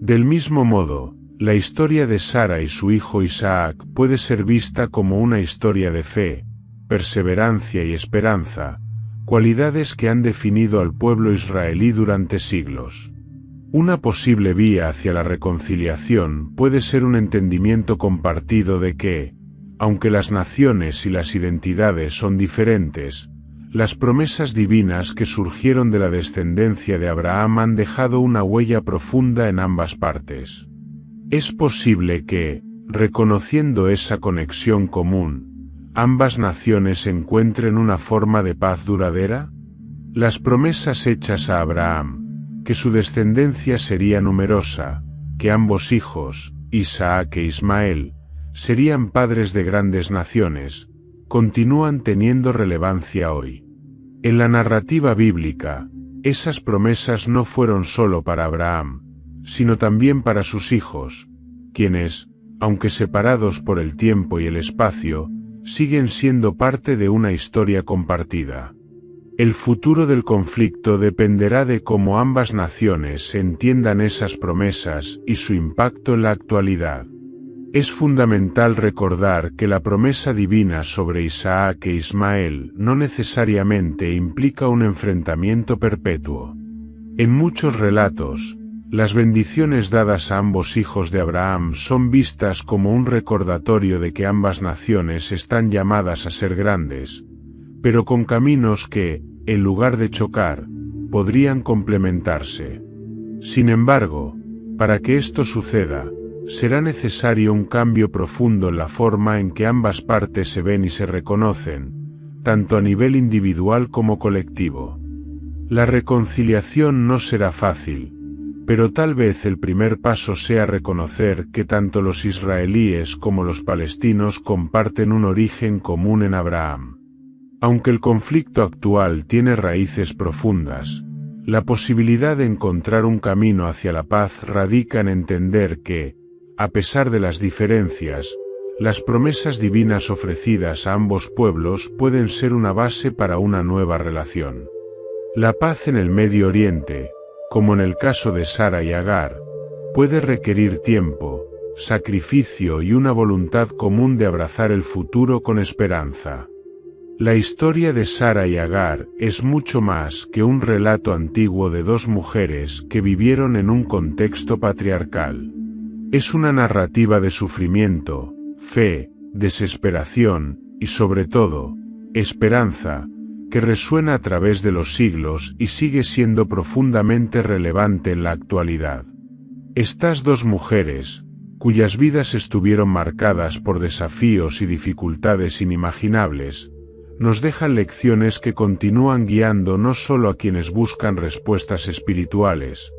Del mismo modo, la historia de Sara y su hijo Isaac puede ser vista como una historia de fe, perseverancia y esperanza, cualidades que han definido al pueblo israelí durante siglos. Una posible vía hacia la reconciliación puede ser un entendimiento compartido de que, aunque las naciones y las identidades son diferentes, las promesas divinas que surgieron de la descendencia de Abraham han dejado una huella profunda en ambas partes. Es posible que, reconociendo esa conexión común, ambas naciones encuentren una forma de paz duradera. Las promesas hechas a Abraham, que su descendencia sería numerosa, que ambos hijos, Isaac e Ismael, serían padres de grandes naciones, continúan teniendo relevancia hoy. En la narrativa bíblica, esas promesas no fueron solo para Abraham, sino también para sus hijos, quienes, aunque separados por el tiempo y el espacio, siguen siendo parte de una historia compartida. El futuro del conflicto dependerá de cómo ambas naciones entiendan esas promesas y su impacto en la actualidad. Es fundamental recordar que la promesa divina sobre Isaac e Ismael no necesariamente implica un enfrentamiento perpetuo. En muchos relatos, las bendiciones dadas a ambos hijos de Abraham son vistas como un recordatorio de que ambas naciones están llamadas a ser grandes, pero con caminos que, en lugar de chocar, podrían complementarse. Sin embargo, para que esto suceda, será necesario un cambio profundo en la forma en que ambas partes se ven y se reconocen, tanto a nivel individual como colectivo. La reconciliación no será fácil, pero tal vez el primer paso sea reconocer que tanto los israelíes como los palestinos comparten un origen común en Abraham. Aunque el conflicto actual tiene raíces profundas, la posibilidad de encontrar un camino hacia la paz radica en entender que, a pesar de las diferencias, las promesas divinas ofrecidas a ambos pueblos pueden ser una base para una nueva relación. La paz en el Medio Oriente, como en el caso de Sara y Agar, puede requerir tiempo, sacrificio y una voluntad común de abrazar el futuro con esperanza. La historia de Sara y Agar es mucho más que un relato antiguo de dos mujeres que vivieron en un contexto patriarcal. Es una narrativa de sufrimiento, fe, desesperación y sobre todo, esperanza, que resuena a través de los siglos y sigue siendo profundamente relevante en la actualidad. Estas dos mujeres, cuyas vidas estuvieron marcadas por desafíos y dificultades inimaginables, nos dejan lecciones que continúan guiando no solo a quienes buscan respuestas espirituales,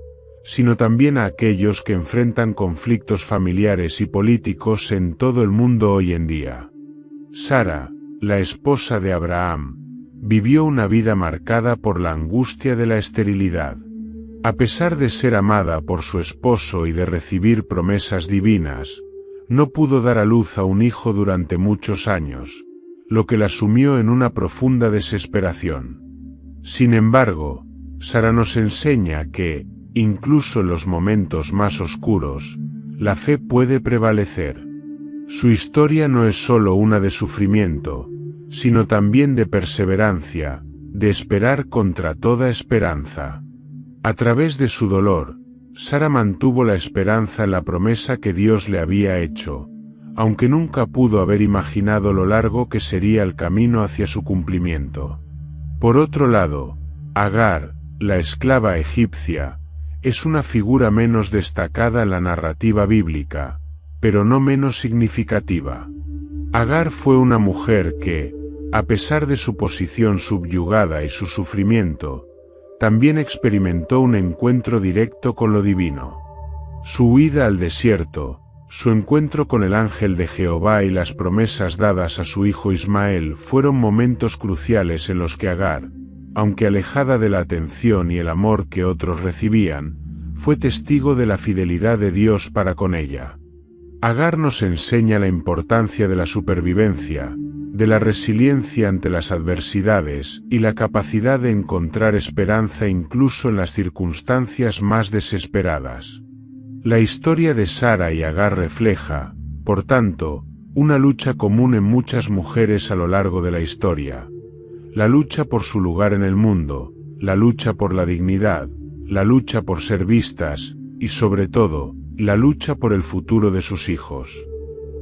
sino también a aquellos que enfrentan conflictos familiares y políticos en todo el mundo hoy en día. Sara, la esposa de Abraham, vivió una vida marcada por la angustia de la esterilidad. A pesar de ser amada por su esposo y de recibir promesas divinas, no pudo dar a luz a un hijo durante muchos años, lo que la sumió en una profunda desesperación. Sin embargo, Sara nos enseña que, incluso en los momentos más oscuros, la fe puede prevalecer. Su historia no es solo una de sufrimiento, sino también de perseverancia, de esperar contra toda esperanza. A través de su dolor, Sara mantuvo la esperanza en la promesa que Dios le había hecho, aunque nunca pudo haber imaginado lo largo que sería el camino hacia su cumplimiento. Por otro lado, Agar, la esclava egipcia, es una figura menos destacada en la narrativa bíblica, pero no menos significativa. Agar fue una mujer que, a pesar de su posición subyugada y su sufrimiento, también experimentó un encuentro directo con lo divino. Su huida al desierto, su encuentro con el ángel de Jehová y las promesas dadas a su hijo Ismael fueron momentos cruciales en los que Agar, aunque alejada de la atención y el amor que otros recibían, fue testigo de la fidelidad de Dios para con ella. Agar nos enseña la importancia de la supervivencia, de la resiliencia ante las adversidades y la capacidad de encontrar esperanza incluso en las circunstancias más desesperadas. La historia de Sara y Agar refleja, por tanto, una lucha común en muchas mujeres a lo largo de la historia. La lucha por su lugar en el mundo, la lucha por la dignidad, la lucha por ser vistas, y sobre todo, la lucha por el futuro de sus hijos.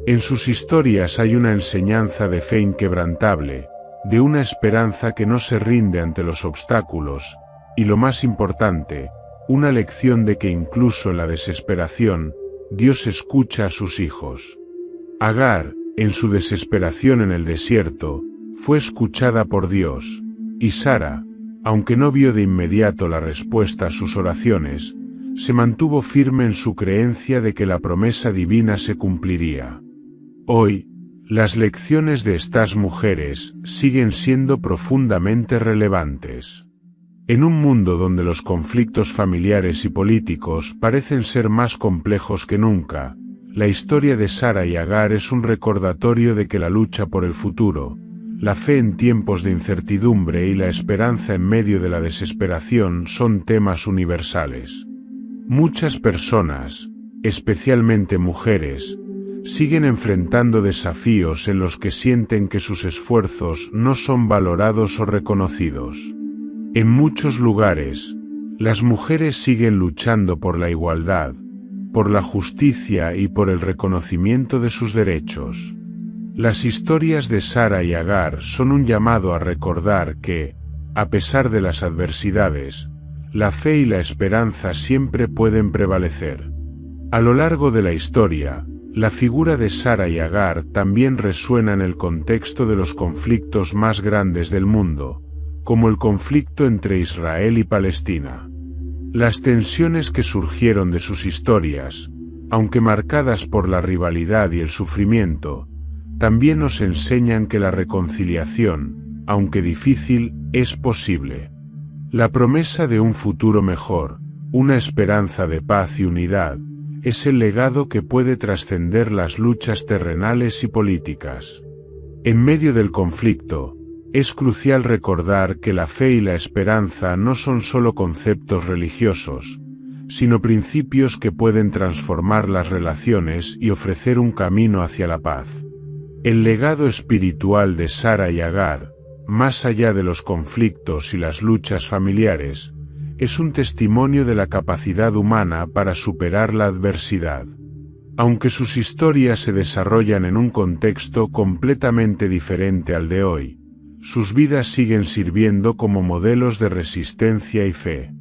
En sus historias hay una enseñanza de fe inquebrantable, de una esperanza que no se rinde ante los obstáculos, y lo más importante, una lección de que incluso en la desesperación, Dios escucha a sus hijos. Agar, en su desesperación en el desierto, fue escuchada por Dios, y Sara, Aunque no vio de inmediato la respuesta a sus oraciones, se mantuvo firme en su creencia de que la promesa divina se cumpliría. Hoy, las lecciones de estas mujeres siguen siendo profundamente relevantes. En un mundo donde los conflictos familiares y políticos parecen ser más complejos que nunca, la historia de Sara y Agar es un recordatorio de que la lucha por el futuro, la fe en tiempos de incertidumbre y la esperanza en medio de la desesperación son temas universales. Muchas personas, especialmente mujeres, siguen enfrentando desafíos en los que sienten que sus esfuerzos no son valorados o reconocidos. En muchos lugares, las mujeres siguen luchando por la igualdad, por la justicia y por el reconocimiento de sus derechos. Las historias de Sara y Agar son un llamado a recordar que, a pesar de las adversidades, la fe y la esperanza siempre pueden prevalecer. A lo largo de la historia, la figura de Sara y Agar también resuena en el contexto de los conflictos más grandes del mundo, como el conflicto entre Israel y Palestina. Las tensiones que surgieron de sus historias, aunque marcadas por la rivalidad y el sufrimiento, también nos enseñan que la reconciliación, aunque difícil, es posible. La promesa de un futuro mejor, una esperanza de paz y unidad, es el legado que puede trascender las luchas terrenales y políticas. En medio del conflicto, es crucial recordar que la fe y la esperanza no son solo conceptos religiosos, sino principios que pueden transformar las relaciones y ofrecer un camino hacia la paz. El legado espiritual de Sara y Agar, más allá de los conflictos y las luchas familiares, es un testimonio de la capacidad humana para superar la adversidad. Aunque sus historias se desarrollan en un contexto completamente diferente al de hoy, sus vidas siguen sirviendo como modelos de resistencia y fe.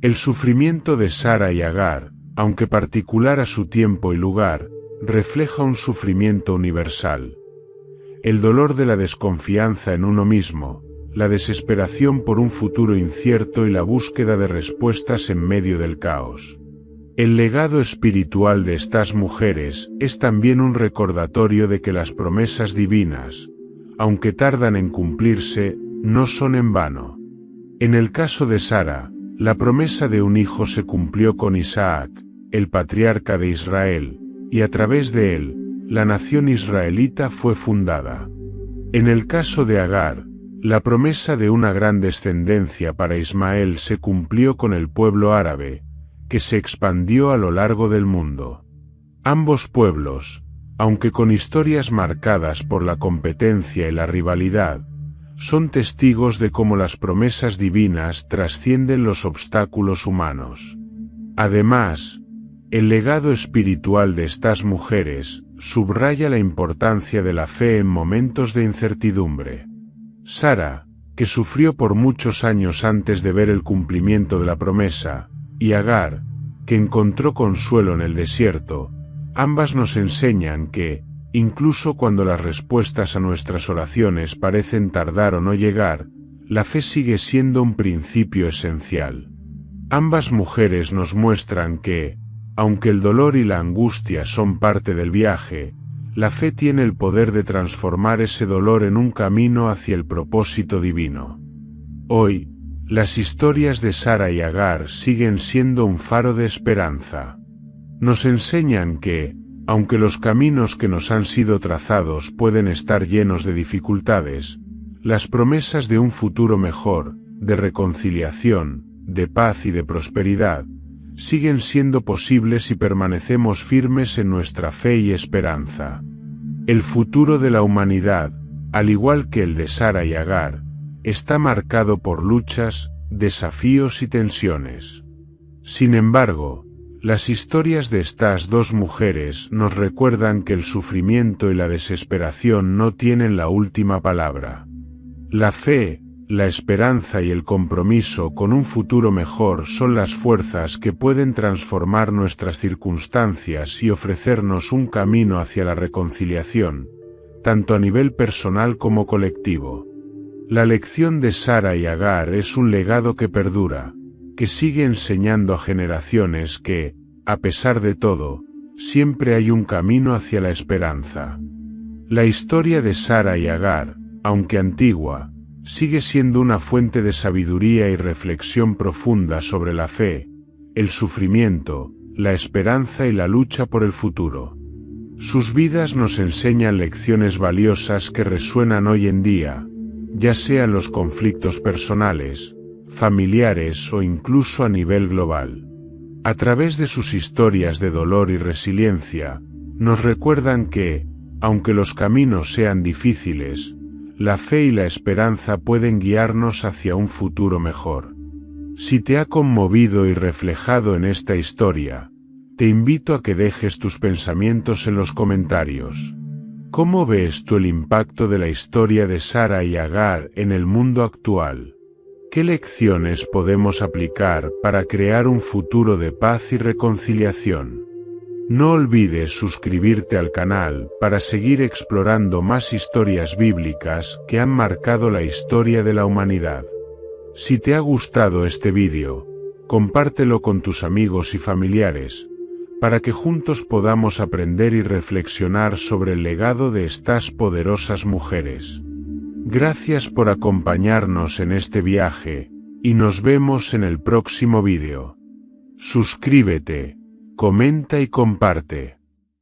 El sufrimiento de Sara y Agar, aunque particular a su tiempo y lugar, refleja un sufrimiento universal. El dolor de la desconfianza en uno mismo, la desesperación por un futuro incierto y la búsqueda de respuestas en medio del caos. El legado espiritual de estas mujeres es también un recordatorio de que las promesas divinas, aunque tardan en cumplirse, no son en vano. En el caso de Sara, la promesa de un hijo se cumplió con Isaac, el patriarca de Israel, y a través de él, la nación israelita fue fundada. En el caso de Agar, la promesa de una gran descendencia para Ismael se cumplió con el pueblo árabe, que se expandió a lo largo del mundo. Ambos pueblos, aunque con historias marcadas por la competencia y la rivalidad, son testigos de cómo las promesas divinas trascienden los obstáculos humanos. Además, el legado espiritual de estas mujeres subraya la importancia de la fe en momentos de incertidumbre. Sara, que sufrió por muchos años antes de ver el cumplimiento de la promesa, y Agar, que encontró consuelo en el desierto, ambas nos enseñan que, incluso cuando las respuestas a nuestras oraciones parecen tardar o no llegar, la fe sigue siendo un principio esencial. Ambas mujeres nos muestran que, aunque el dolor y la angustia son parte del viaje, la fe tiene el poder de transformar ese dolor en un camino hacia el propósito divino. Hoy, las historias de Sara y Agar siguen siendo un faro de esperanza. Nos enseñan que, aunque los caminos que nos han sido trazados pueden estar llenos de dificultades, las promesas de un futuro mejor, de reconciliación, de paz y de prosperidad, siguen siendo posibles si permanecemos firmes en nuestra fe y esperanza. El futuro de la humanidad, al igual que el de Sara y Agar, está marcado por luchas, desafíos y tensiones. Sin embargo, las historias de estas dos mujeres nos recuerdan que el sufrimiento y la desesperación no tienen la última palabra. La fe, la esperanza y el compromiso con un futuro mejor son las fuerzas que pueden transformar nuestras circunstancias y ofrecernos un camino hacia la reconciliación, tanto a nivel personal como colectivo. La lección de Sara y Agar es un legado que perdura, que sigue enseñando a generaciones que, a pesar de todo, siempre hay un camino hacia la esperanza. La historia de Sara y Agar, aunque antigua, sigue siendo una fuente de sabiduría y reflexión profunda sobre la fe, el sufrimiento, la esperanza y la lucha por el futuro. Sus vidas nos enseñan lecciones valiosas que resuenan hoy en día, ya sean los conflictos personales, familiares o incluso a nivel global. A través de sus historias de dolor y resiliencia, nos recuerdan que, aunque los caminos sean difíciles, la fe y la esperanza pueden guiarnos hacia un futuro mejor. Si te ha conmovido y reflejado en esta historia, te invito a que dejes tus pensamientos en los comentarios. ¿Cómo ves tú el impacto de la historia de Sara y Agar en el mundo actual? ¿Qué lecciones podemos aplicar para crear un futuro de paz y reconciliación? No olvides suscribirte al canal para seguir explorando más historias bíblicas que han marcado la historia de la humanidad. Si te ha gustado este vídeo, compártelo con tus amigos y familiares, para que juntos podamos aprender y reflexionar sobre el legado de estas poderosas mujeres. Gracias por acompañarnos en este viaje, y nos vemos en el próximo vídeo. Suscríbete, comenta y comparte.